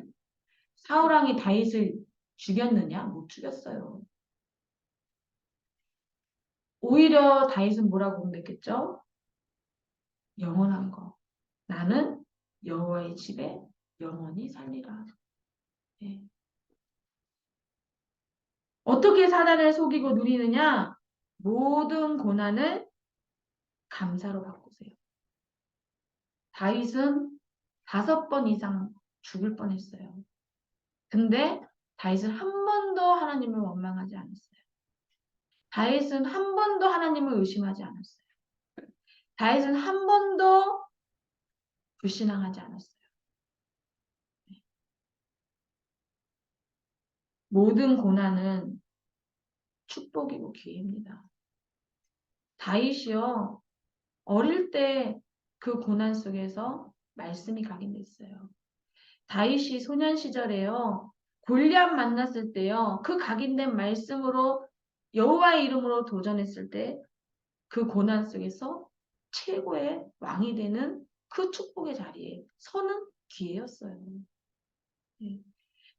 사울왕이 다윗을 죽였느냐? 못 죽였어요. 오히려 다윗은 뭐라고 고백했죠? 영원한 거. 나는 여호와의 집에 영원히 살리라. 네. 어떻게 사단을 속이고 누리느냐? 모든 고난을 감사로 바꾸세요. 다윗은 5번 이상 죽을 뻔했어요. 근데 다윗은 한 번도 하나님을 원망하지 않았어요. 다윗은 한 번도 하나님을 의심하지 않았어요. 다윗은 한 번도 불신앙하지 않았어요. 모든 고난은 축복이고 기회입니다. 다윗이요, 어릴 때 그 고난 속에서 말씀이 각인됐어요. 다윗이 소년 시절에요, 골리앗 만났을 때요, 그 각인된 말씀으로 여호와의 이름으로 도전했을 때 그 고난 속에서 최고의 왕이 되는 그 축복의 자리에 서는 기회였어요. 예.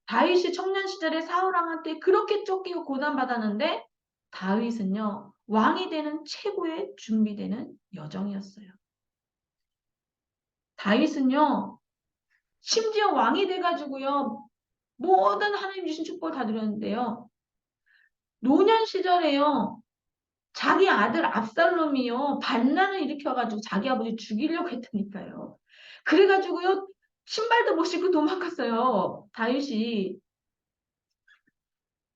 다윗이 청년 시절에 사울 왕한테 그렇게 쫓기고 고난받았는데 다윗은요, 왕이 되는 최고의 준비되는 여정이었어요. 다윗은요, 심지어 왕이 돼가지고요, 모든 하나님 주신 축복을 다 누렸는데요, 노년 시절에요, 자기 아들 압살롬이요, 반란을 일으켜가지고 자기 아버지 죽이려고 했다니까요. 그래가지고요, 신발도 못 신고 도망갔어요, 다윗이.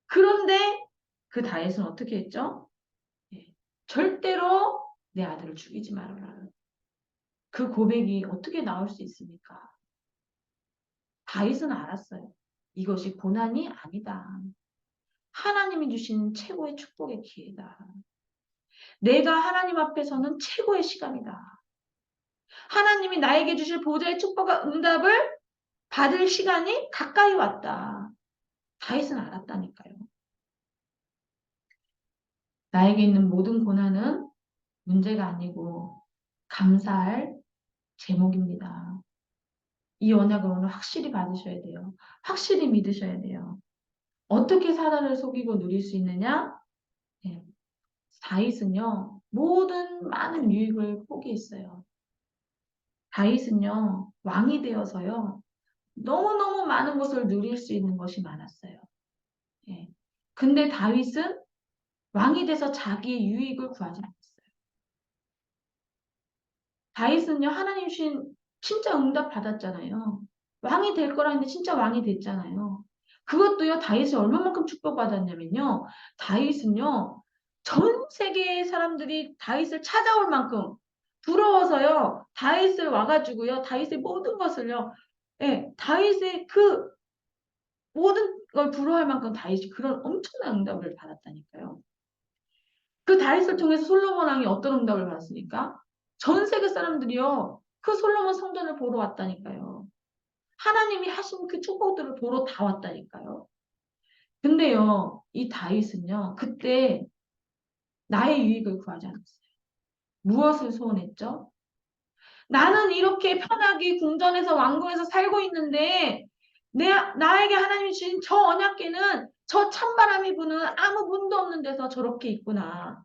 그런데 그 다윗은 어떻게 했죠? 예, 절대로 내 아들을 죽이지 말아라. 그 고백이 어떻게 나올 수 있습니까? 다윗은 알았어요. 이것이 고난이 아니다. 하나님이 주신 최고의 축복의 기회다. 내가 하나님 앞에서는 최고의 시간이다. 하나님이 나에게 주실 보좌의 축복과 응답을 받을 시간이 가까이 왔다. 다윗은 알았다니까요. 나에게 있는 모든 고난은 문제가 아니고 감사할 제목입니다. 이 언약을 오늘 확실히 받으셔야 돼요. 확실히 믿으셔야 돼요. 어떻게 사단을 속이고 누릴 수 있느냐? 네. 다윗은요, 모든 많은 유익을 포기했어요. 다윗은요, 왕이 되어서요, 너무너무 많은 것을 누릴 수 있는 것이 많았어요. 예. 근데 다윗은 왕이 돼서 자기의 유익을 구하지 않았어요. 다윗은요, 하나님 주신 진짜 응답 받았잖아요. 왕이 될 거라 했는데 진짜 왕이 됐잖아요. 그것도요, 다윗이 얼마만큼 축복받았냐면요, 다윗은요, 전 세계의 사람들이 다윗을 찾아올 만큼 부러워서요, 다윗을 와가지고요, 다윗의 모든 것을요, 예, 다윗의 그 모든 걸 부러워할 만큼 다윗이 그런 엄청난 응답을 받았다니까요. 그 다윗을 통해서 솔로몬 왕이 어떤 응답을 받았습니까? 전 세계 사람들이요, 그 솔로몬 성전을 보러 왔다니까요. 하나님이 하신 그 축복들을 보러 다 왔다니까요. 근데요, 이 다윗은요, 그때 나의 유익을 구하지 않았어요. 무엇을 소원했죠? 나는 이렇게 편하게 궁전에서 왕궁에서 살고 있는데 나에게 하나님이 주신 저 언약궤는 저 찬바람이 부는 아무 문도 없는 데서 저렇게 있구나.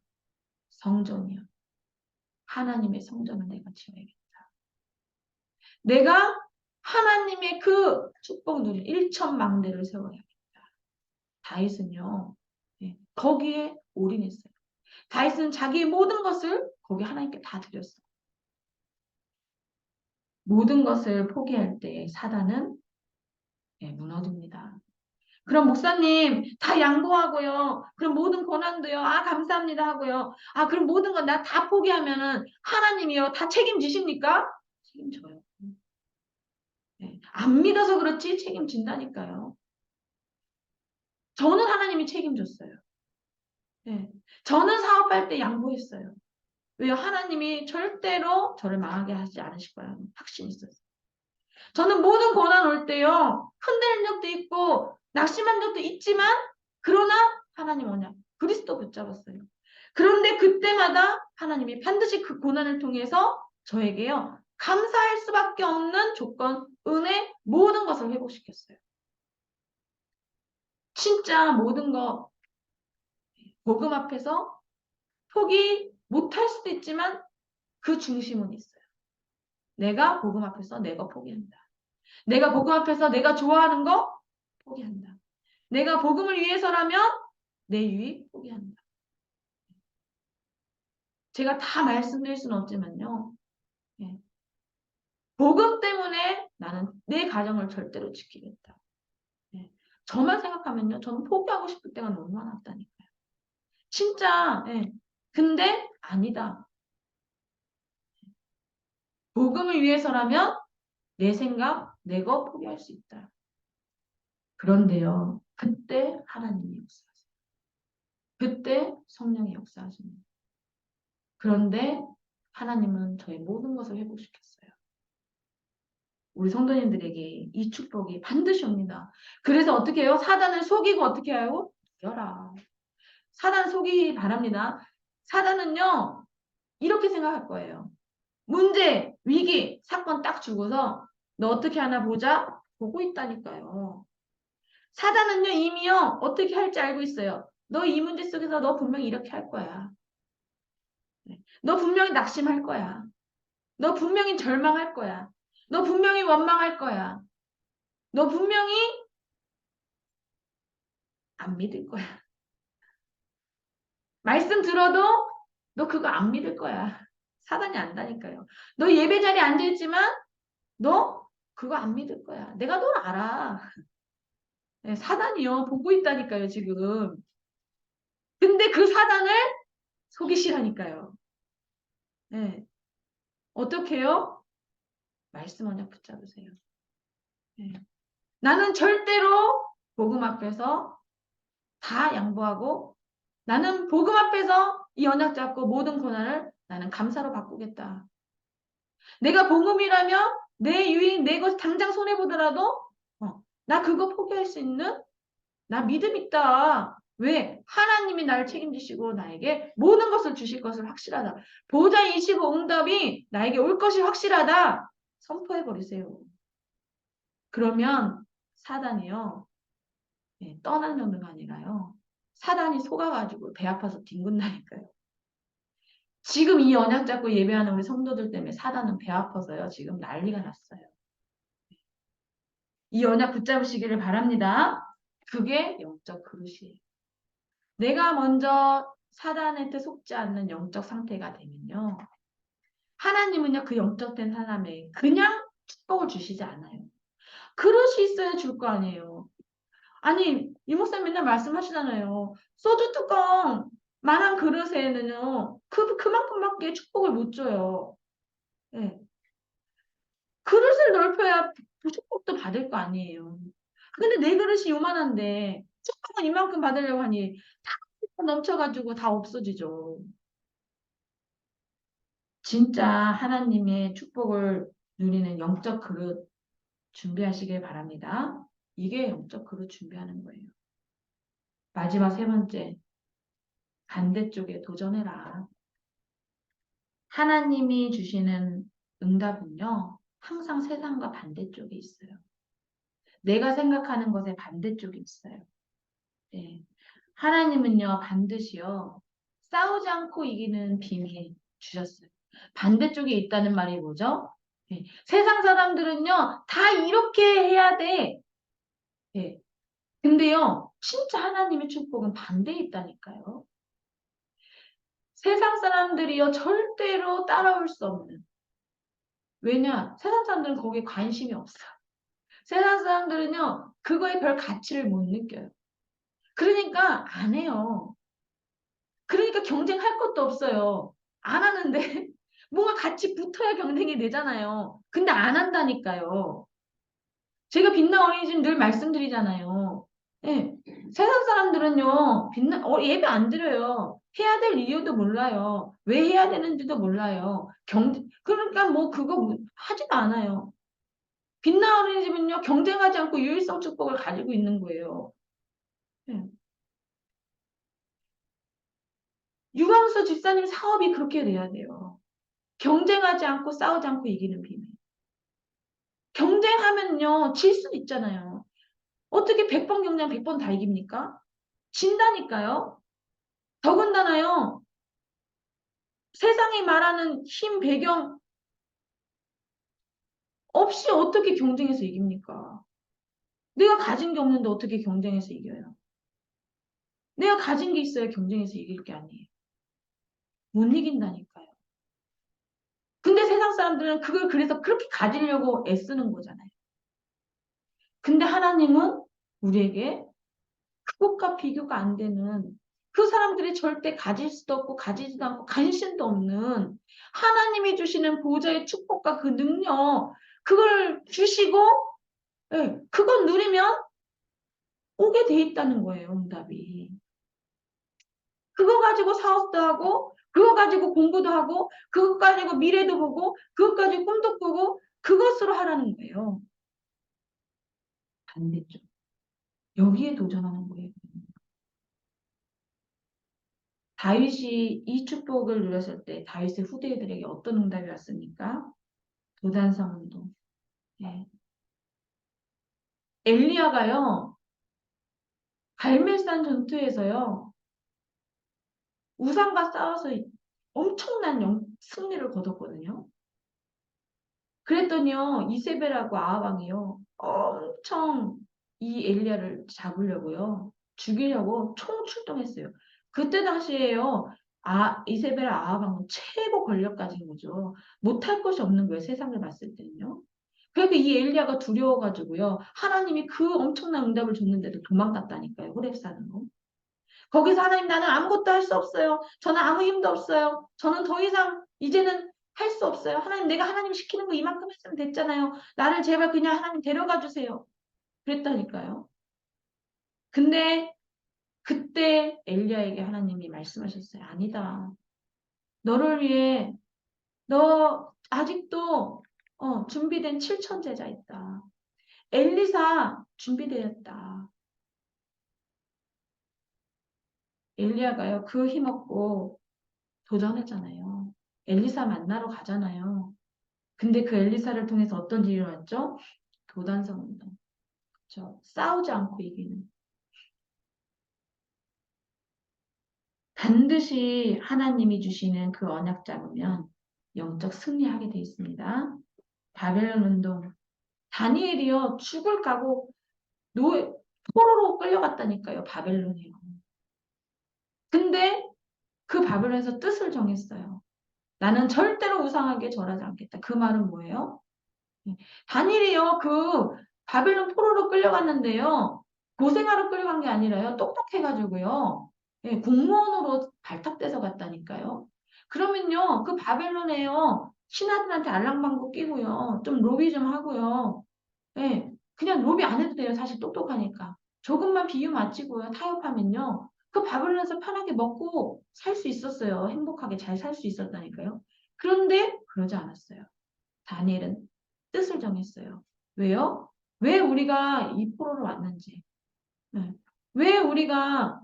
성전이요. 하나님의 성전을 내가 지어야겠다. 내가 하나님의 그 축복 누린 일천망대를 세워야겠다. 다윗은요, 예, 거기에 올인했어요. 다윗은 자기의 모든 것을 거기 하나님께 다 드렸어요. 모든 것을 포기할 때 사단은 예, 무너집니다. 그럼 목사님 다 양보하고요. 그럼 모든 고난도요. 아 감사합니다 하고요. 아 그럼 모든 건 나 다 포기하면은 하나님이요 다 책임지십니까? 책임져요. 네. 안 믿어서 그렇지 책임진다니까요. 저는 하나님이 책임졌어요. 네. 저는 사업할 때 양보했어요. 왜요? 하나님이 절대로 저를 망하게 하지 않으실 거라는 확신이 있었어요. 저는 모든 고난 올 때요. 흔들린 적도 있고 낙심한 적도 있지만 그러나 하나님 언약 그리스도 붙잡았어요. 그런데 그때마다 하나님이 반드시 그 고난을 통해서 저에게요. 감사할 수밖에 없는 조건, 은혜, 모든 것을 회복시켰어요. 진짜 모든 거 복음 앞에서 포기 못할 수도 있지만 그 중심은 있어요. 내가 복음 앞에서 내가 포기한다. 내가 복음 앞에서 내가 좋아하는 거 포기한다. 내가 복음을 위해서라면 내 유익 포기한다. 제가 다 말씀드릴 수는 없지만요. 예. 복음 때문에 나는 내 가정을 절대로 지키겠다. 예. 저만 생각하면요. 저는 포기하고 싶을 때가 너무 많았다니까요. 진짜. 예. 근데 아니다. 복음을 위해서라면 내 생각, 내 거 포기할 수 있다. 그런데요. 그때 하나님이 역사하세요. 그때 성령이 역사하십니다. 그런데 하나님은 저의 모든 것을 회복시켰어요. 우리 성도님들에게 이 축복이 반드시 옵니다. 그래서 어떻게 해요? 사단을 속이고 어떻게 해요? 이겨라. 사단 속이기 바랍니다. 사단은요, 이렇게 생각할 거예요. 문제, 위기, 사건 딱 주고서 너 어떻게 하나 보자? 보고 있다니까요. 사단은요, 이미요, 어떻게 할지 알고 있어요. 너 이 문제 속에서 너 분명히 이렇게 할 거야. 너 분명히 낙심할 거야. 너 분명히 절망할 거야. 너 분명히 원망할 거야. 너 분명히 안 믿을 거야. 말씀 들어도 너 그거 안 믿을 거야. 사단이 안다니까요. 너 예배 자리에 앉아있지만 너 그거 안 믿을 거야. 내가 널 알아. 네, 사단이요. 보고 있다니까요, 지금. 근데 그 사단을 속이시라니까요. 네. 어떻게 해요? 말씀 언약 붙잡으세요. 네. 나는 절대로 복음 앞에서 다 양보하고 나는 복음 앞에서 이 언약 잡고 모든 고난을 나는 감사로 바꾸겠다. 내가 복음이라면 내 유익, 내 것 당장 손해보더라도 나 그거 포기할 수 있는 나 믿음 있다. 왜? 하나님이 나를 책임지시고 나에게 모든 것을 주실 것을 확실하다. 보좌이시고 응답이 나에게 올 것이 확실하다. 선포해버리세요. 그러면 사단이요. 떠나는 거 아니라요. 사단이 속아가지고 배 아파서 뒹군다니까요. 지금 이 언약 잡고 예배하는 우리 성도들 때문에 사단은 배 아파서요. 지금 난리가 났어요. 이 언약 붙잡으시기를 바랍니다. 그게 영적 그릇이에요. 내가 먼저 사단한테 속지 않는 영적 상태가 되면요. 하나님은요, 그 영적된 사람에 그냥 축복을 주시지 않아요. 그릇이 있어야 줄 거 아니에요. 아니, 이목사님 맨날 말씀하시잖아요. 소주 뚜껑 만한 그릇에는요, 그만큼밖에 축복을 못 줘요. 네. 그릇을 넓혀야 축복도 받을 거 아니에요. 근데 내 그릇이 요만한데 축복은 이만큼 받으려고 하니 다 넘쳐가지고 다 없어지죠. 진짜 하나님의 축복을 누리는 영적 그릇 준비하시길 바랍니다. 이게 영적 그릇 준비하는 거예요. 마지막 세 번째, 반대쪽에 도전해라. 하나님이 주시는 응답은요, 항상 세상과 반대쪽에 있어요. 내가 생각하는 것의 반대쪽에 있어요. 네. 하나님은요, 반드시요, 싸우지 않고 이기는 비밀 주셨어요. 반대쪽에 있다는 말이 뭐죠? 네. 세상 사람들은요, 다 이렇게 해야 돼. 네. 근데요, 진짜 하나님의 축복은 반대에 있다니까요. 세상 사람들이요, 절대로 따라올 수 없는. 왜냐? 세상 사람들은 거기에 관심이 없어요. 세상 사람들은요, 그거에 별 가치를 못 느껴요. 그러니까 안 해요. 그러니까 경쟁할 것도 없어요. 안 하는데 뭔가 같이 붙어야 경쟁이 되잖아요. 근데 안 한다니까요. 제가 빛나 어린이집 늘 말씀드리잖아요. 예. 세상 사람들은요, 예배 안 드려요. 해야 될 이유도 몰라요. 왜 해야 되는지도 몰라요. 그러니까 뭐 그거 하지도 않아요. 빛나 어린이집은요, 경쟁하지 않고 유일성 축복을 가지고 있는 거예요. 예. 유광수 집사님 사업이 그렇게 돼야 돼요. 경쟁하지 않고 싸우지 않고 이기는 비밀. 경쟁하면요, 질 수도 있잖아요. 어떻게 100번 경쟁 100번 다 이깁니까? 진다니까요. 더군다나요, 세상이 말하는 힘, 배경 없이 어떻게 경쟁해서 이깁니까? 내가 가진 게 없는데 어떻게 경쟁해서 이겨요? 내가 가진 게 있어야 경쟁해서 이길 게 아니에요. 못 이긴다니까요. 근데 세상 사람들은 그걸 그래서 그렇게 가지려고 애쓰는 거잖아요. 근데 하나님은 우리에게 그것과 비교가 안 되는 그 사람들이 절대 가질 수도 없고 가지지도 않고 관심도 없는 하나님이 주시는 보좌의 축복과 그 능력 그걸 주시고 그걸 누리면 오게 돼 있다는 거예요, 응답이. 그거 가지고 사업도 하고, 그거 가지고 공부도 하고, 그거 가지고 미래도 보고, 그거 가지고 꿈도 꾸고, 그것으로 하라는 거예요. 반대쪽. 여기에 도전하는 거예요. 다윗이 이 축복을 누렸을 때 다윗의 후대들에게 어떤 응답이 왔습니까? 도단성 운동. 네. 엘리야가요, 갈멜산 전투에서요, 우상과 싸워서 엄청난 승리를 거뒀거든요. 그랬더니요, 이세벨하고 아합왕이요, 엄청 이 엘리야를 잡으려고요, 죽이려고 총 출동했어요. 그때 당시에요, 이세벨 아합왕은 최고 권력 가진 거죠. 못할 것이 없는 거예요, 세상을 봤을 때는요. 그래서 이 엘리야가 두려워가지고요, 하나님이 그 엄청난 응답을 줬는데도 도망갔다니까요, 호렙산으로. 거기서 하나님, 나는 아무것도 할 수 없어요. 저는 아무 힘도 없어요. 저는 더 이상 이제는 할 수 없어요. 하나님, 내가 하나님 시키는 거 이만큼 했으면 됐잖아요. 나를 제발 그냥 하나님 데려가 주세요. 그랬다니까요. 근데 그때 엘리야에게 하나님이 말씀하셨어요. 아니다. 너를 위해 너 아직도 준비된 7천 제자 있다. 엘리사 준비되었다. 엘리야가요, 그 힘없고 도전했잖아요. 엘리사 만나러 가잖아요. 근데 그 엘리사를 통해서 어떤 일이 일어났죠? 도단성 운동. 그렇죠? 싸우지 않고 이기는. 반드시 하나님이 주시는 그 언약 잡으면 영적 승리하게 돼 있습니다. 바벨론 운동. 다니엘이요, 죽을 각오, 포로로 끌려갔다니까요, 바벨론이요. 근데 그 바벨론에서 뜻을 정했어요. 나는 절대로 우상하게 절하지 않겠다. 그 말은 뭐예요? 다니엘이요, 그 바벨론 포로로 끌려갔는데요. 고생하러 끌려간 게 아니라요. 똑똑해가지고요. 예, 공무원으로 발탁돼서 갔다니까요. 그러면요, 그 바벨론에요, 신하들한테 알랑방구 끼고요. 좀 로비 좀 하고요. 예, 그냥 로비 안 해도 돼요. 사실 똑똑하니까. 조금만 비유 맞추고요. 타협하면요. 그 바벨론에서 편하게 먹고 살 수 있었어요. 행복하게 잘 살 수 있었다니까요. 그런데 그러지 않았어요. 다니엘은 뜻을 정했어요. 왜요? 왜 우리가 이 포로로 왔는지. 네. 왜 우리가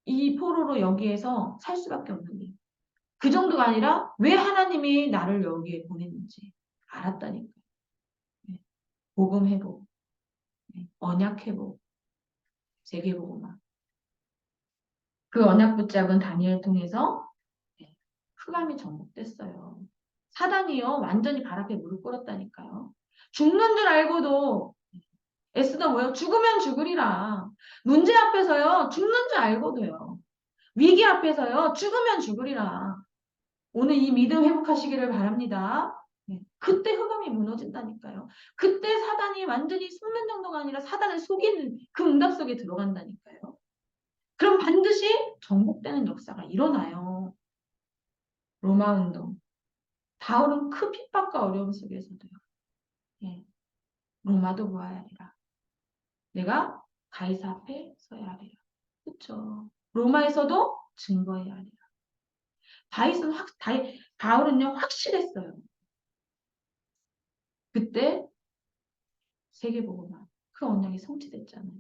이 포로로 여기에서 살 수밖에 없는지. 그 정도가 아니라 왜 하나님이 나를 여기에 보냈는지 알았다니까. 네. 복음 회복, 네. 언약 회복, 세계복음화. 그 언약 붙잡은 다니엘 통해서 네. 흑암이 정복됐어요. 사단이요, 완전히 발 앞에 무릎 꿇었다니까요. 죽는 줄 알고도 애쓰다 뭐요? 죽으면 죽으리라. 문제 앞에서요, 죽는 줄 알고도요. 위기 앞에서요, 죽으면 죽으리라. 오늘 이 믿음 회복하시기를 바랍니다. 네. 그때 흑암이 무너진다니까요. 그때 사단이 완전히 속는 정도가 아니라 사단을 속이는 그 응답 속에 들어간다니까요. 그럼 반드시 정복되는 역사가 일어나요. 로마 운동. 바울은 그 핍박과 어려움 속에서도요. 예. 로마도 보아야 하리라. 내가 가이사 앞에 서야 하리라. 그렇죠. 로마에서도 증거해야 하리라. 바울은요, 확실했어요. 그때 세계복음화. 그 언약이 성취됐잖아요.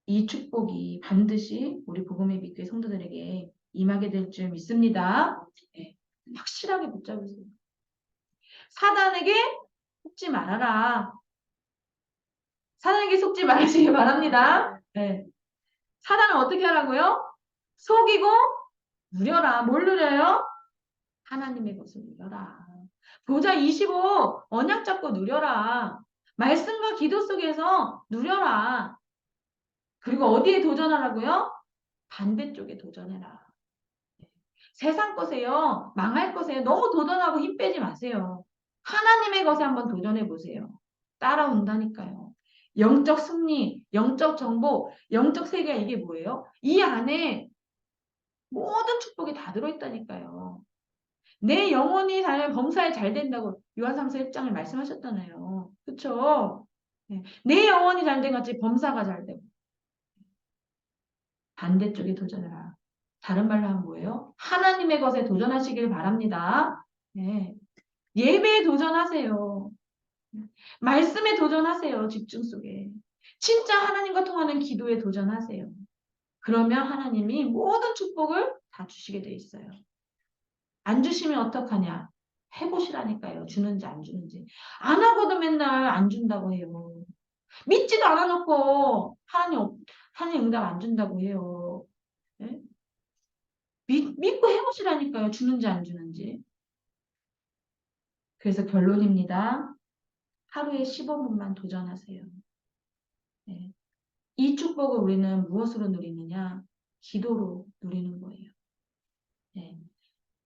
이 축복이 반드시 우리 복음의 빛교회 성도들에게 임하게 될 줄 믿습니다. 네. 확실하게 붙잡으세요. 사단에게 속지 말아라. 사단에게 속지 말으시기 바랍니다. 네. 사단을 어떻게 하라고요? 속이고 누려라. 뭘 누려요? 하나님의 것을 누려라. 보자 25 언약 잡고 누려라. 말씀과 기도 속에서 누려라. 그리고 어디에 도전하라고요? 반대쪽에 도전해라. 세상 것에요. 망할 것에요. 너무 도전하고 힘 빼지 마세요. 하나님의 것에 한번 도전해 보세요. 따라온다니까요. 영적 승리, 영적 정보, 영적 세계 이게 뭐예요? 이 안에 모든 축복이 다 들어있다니까요. 내 영혼이 잘 범사에 잘 된다고 요한삼서 1장을 말씀하셨잖아요. 그쵸? 네. 내 영혼이 잘 된 같이 범사가 잘 되고 반대쪽에 도전해라. 다른 말로 하면 뭐예요? 하나님의 것에 도전하시길 바랍니다. 네. 예배에 도전하세요. 말씀에 도전하세요. 집중 속에. 진짜 하나님과 통하는 기도에 도전하세요. 그러면 하나님이 모든 축복을 다 주시게 돼 있어요. 안 주시면 어떡하냐? 해보시라니까요. 주는지 안 주는지. 안 하고도 맨날 안 준다고 해요. 믿지도 않아놓고 하나님 응답 안 준다고 해요. 네? 믿고 해보시라니까요. 주는지 안 주는지. 그래서 결론입니다. 하루에 15분만 도전하세요. 네. 이 축복을 우리는 무엇으로 누리느냐? 기도로 누리는 거예요. 네.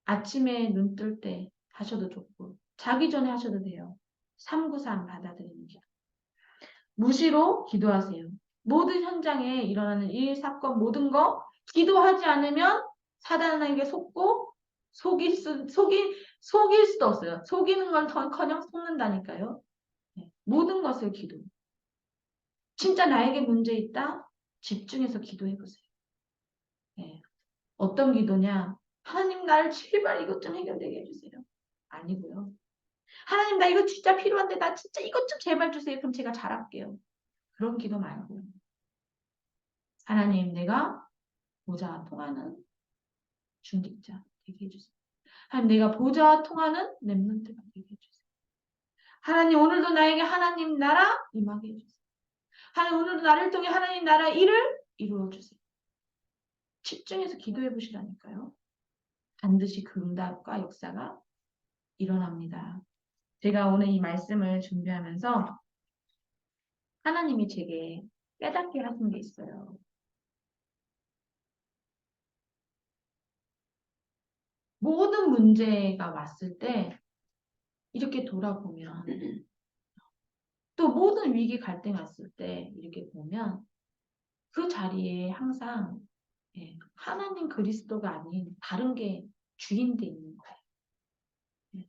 아침에 눈 뜰 때 하셔도 좋고, 자기 전에 하셔도 돼요. 393 받아들이는 기도. 무시로 기도하세요. 모든 현장에 일어나는 일, 사건, 모든 거 기도하지 않으면 사단에게 속고 속일 수도 없어요. 속이는 건 커녕 속는다니까요. 네. 모든 것을 기도. 진짜 나에게 문제 있다? 집중해서 기도해 보세요. 네. 어떤 기도냐? 하나님 나를 제발 이것 좀 해결되게 해주세요. 아니고요. 하나님 나 이거 진짜 필요한데 나 진짜 이것 좀 제발 주세요. 그럼 제가 잘할게요. 그런 기도 말고 하나님 내가 보좌와 통하는 중직자 되게 해주세요. 하나님 내가 보좌와 통하는 렘넌트가 되게 해주세요. 하나님 오늘도 나에게 하나님 나라 임하게 해주세요. 하나님 오늘도 나를 통해 하나님 나라 일을 이루어주세요. 집중해서 기도해 보시라니까요. 반드시 그 응답과 역사가 일어납니다. 제가 오늘 이 말씀을 준비하면서 하나님이 제게 깨닫게 하신 게 있어요. 모든 문제가 왔을 때 이렇게 돌아보면 또 모든 위기 갈등 왔을 때 이렇게 보면 그 자리에 항상 예, 하나님 그리스도가 아닌 다른 게 주인돼 있는 거예요. 예.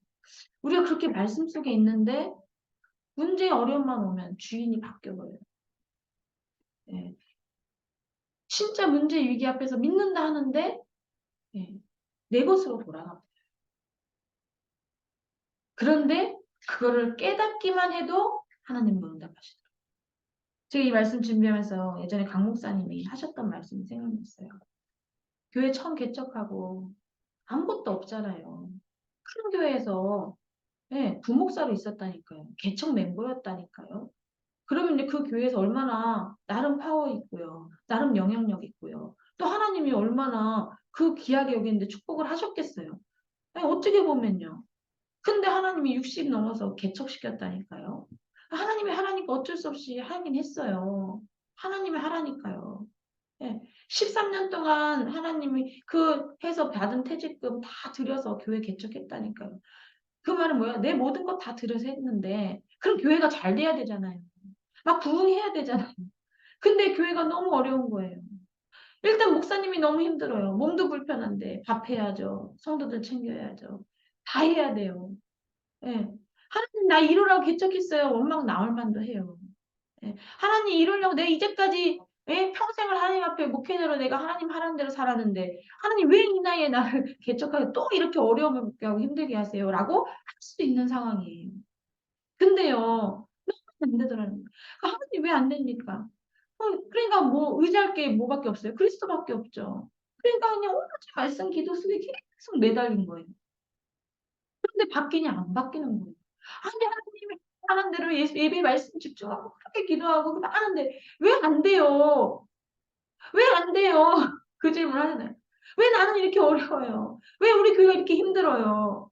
우리가 그렇게 말씀 속에 있는데 문제 어려움만 오면 주인이 바뀌어버려요. 예. 진짜 문제 위기 앞에서 믿는다 하는데 예, 내 것으로 돌아가. 그런데 그거를 깨닫기만 해도 하나님은 응답하시더라고요. 제가 이 말씀 준비하면서 예전에 강 목사님이 하셨던 말씀이 생각났어요. 교회 처음 개척하고 아무것도 없잖아요. 큰 교회에서 네, 부목사로 있었다니까요. 개척 멤버였다니까요. 그러면 이제 그 교회에서 얼마나 나름 파워 있고요. 나름 영향력 있고요. 또 하나님이 얼마나 그 귀하게 여기는데 축복을 하셨겠어요. 아니, 어떻게 보면요. 근데 하나님이 60 넘어서 개척시켰다니까요. 하나님이 하라니까 어쩔 수 없이 하긴 했어요. 하나님이 하라니까요. 예. 13년 동안 하나님이 그 해서 받은 퇴직금 다 들여서 교회 개척했다니까요. 그 말은 뭐야? 내 모든 것 다 들여서 했는데 그럼 교회가 잘 돼야 되잖아요. 막 부흥해야 되잖아요. 근데 교회가 너무 어려운 거예요. 일단 목사님이 너무 힘들어요. 몸도 불편한데 밥 해야죠. 성도들 챙겨야죠. 다 해야 돼요. 예. 하나님 나 이루라고 개척했어요. 원망 나올 만도 해요. 예. 하나님 이루려고 내가 이제까지 예? 평생을 하나님 앞에 목회자로 내가 하나님 하라는 대로 살았는데 하나님 왜 이 나이에 나를 개척하게 또 이렇게 어려움을 겪게 하고 힘들게 하세요? 라고 할 수 있는 상황이에요. 근데요. 너무 안 되더라고요. 하나님 왜 안 됩니까? 그러니까 뭐 의지할 게 뭐밖에 없어요. 그리스도밖에 없죠. 그러니까 그냥 오로지 말씀 기도 속에 계속 매달린 거예요. 근데 바뀌냐 안 바뀌는 거예요. 아니 하나님이 하는 대로 예배 말씀 집중하고 그렇게 기도하고 하는데 왜 안 돼요? 왜 안 돼요? 그 질문 하잖아요. 왜 나는 이렇게 어려워요? 왜 우리 교회가 이렇게 힘들어요?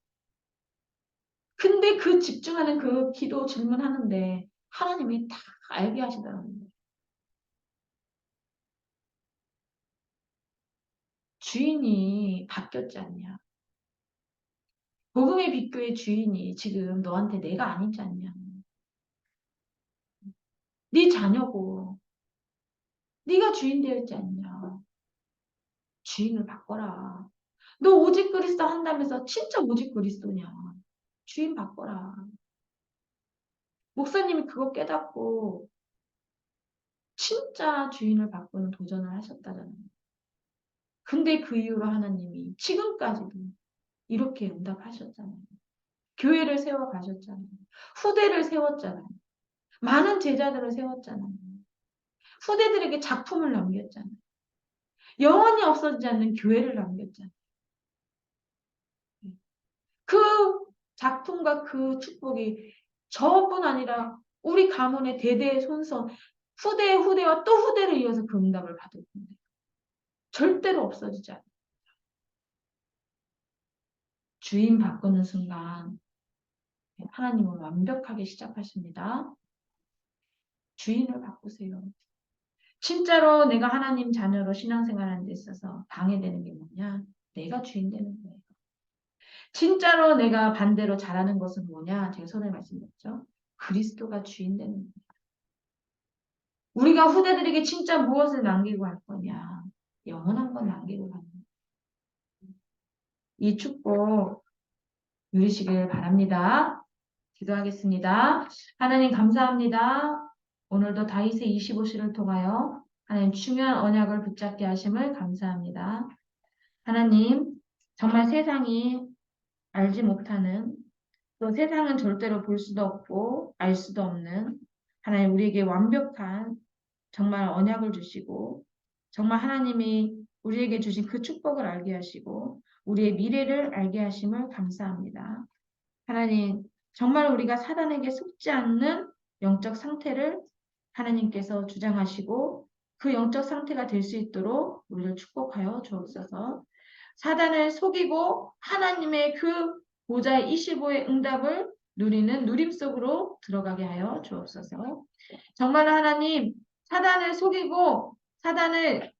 근데 그 집중하는 그 기도 질문하는데 하나님이 다 알게 하시더라는 거예요. 주인이 바뀌었지 않냐? 복음의 빛교의 주인이 지금 너한테 내가 아니지 않냐? 네 자녀고 네가 주인 되었지 않냐? 주인을 바꿔라. 너 오직 그리스도 한다면서 진짜 오직 그리스도냐? 주인 바꿔라. 목사님이 그거 깨닫고 진짜 주인을 바꾸는 도전을 하셨다잖아요. 근데 그 이후로 하나님이 지금까지도 이렇게 응답하셨잖아요. 교회를 세워 가셨잖아요. 후대를 세웠잖아요. 많은 제자들을 세웠잖아요. 후대들에게 작품을 남겼잖아요. 영원히 없어지지 않는 교회를 남겼잖아요. 그 작품과 그 축복이 저뿐 아니라 우리 가문의 대대의 손선, 후대의 후대와 또 후대를 이어서 그 응답을 받을 건데 절대로 없어지지 않아요. 주인 바꾸는 순간 하나님은 완벽하게 시작하십니다. 주인을 바꾸세요. 진짜로 내가 하나님 자녀로 신앙생활하는 데 있어서 방해되는 게 뭐냐? 내가 주인 되는 거예요. 진짜로 내가 반대로 잘하는 것은 뭐냐? 제가 전에 말씀드렸죠. 그리스도가 주인 되는 거예요. 우리가 후대들에게 진짜 무엇을 남기고 갈 거냐? 영원한 건 남기고 가는 거예요. 이 축복 누리시길 바랍니다. 기도하겠습니다. 하나님 감사합니다. 오늘도 다윗의 25시를 통하여 하나님 중요한 언약을 붙잡게 하심을 감사합니다. 하나님 정말 세상이 알지 못하는 또 세상은 절대로 볼 수도 없고 알 수도 없는 하나님 우리에게 완벽한 정말 언약을 주시고 정말 하나님이 우리에게 주신 그 축복을 알게 하시고 우리의 미래를 알게 하심을 감사합니다. 하나님 정말 우리가 사단에게 속지 않는 영적 상태를 하나님께서 주장하시고 그 영적 상태가 될 수 있도록 우리를 축복하여 주옵소서. 사단을 속이고 하나님의 그 보좌의 25의 응답을 누리는 누림 속으로 들어가게 하여 주옵소서. 정말 하나님 사단을 속이고 사단을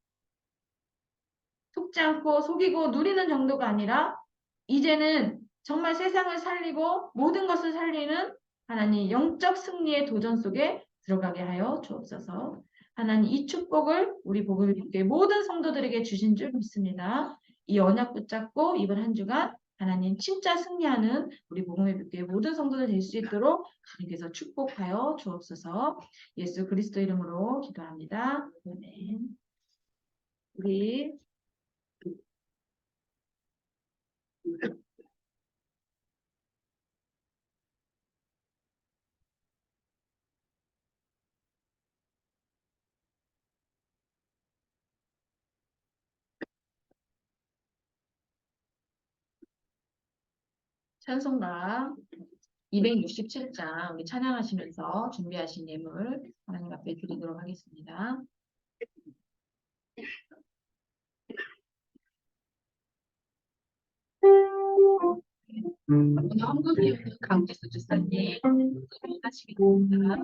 속지 않고 속이고 누리는 정도가 아니라 이제는 정말 세상을 살리고 모든 것을 살리는 하나님 영적 승리의 도전 속에 들어가게 하여 주옵소서. 하나님 이 축복을 우리 복음의 교회 모든 성도들에게 주신 줄 믿습니다. 이 언약 붙잡고 이번 한 주간 하나님 진짜 승리하는 우리 복음의 교회 모든 성도들 될 수 있도록 주님께서 축복하여 주옵소서. 예수 그리스도 이름으로 기도합니다. 아멘. 우리 찬송가 267장 우리 찬양하시면서 준비하신 예물 하나님 앞에 드리도록 하겠습니다. 오늘 헌금이 강지수 주사님 하시겠습니다.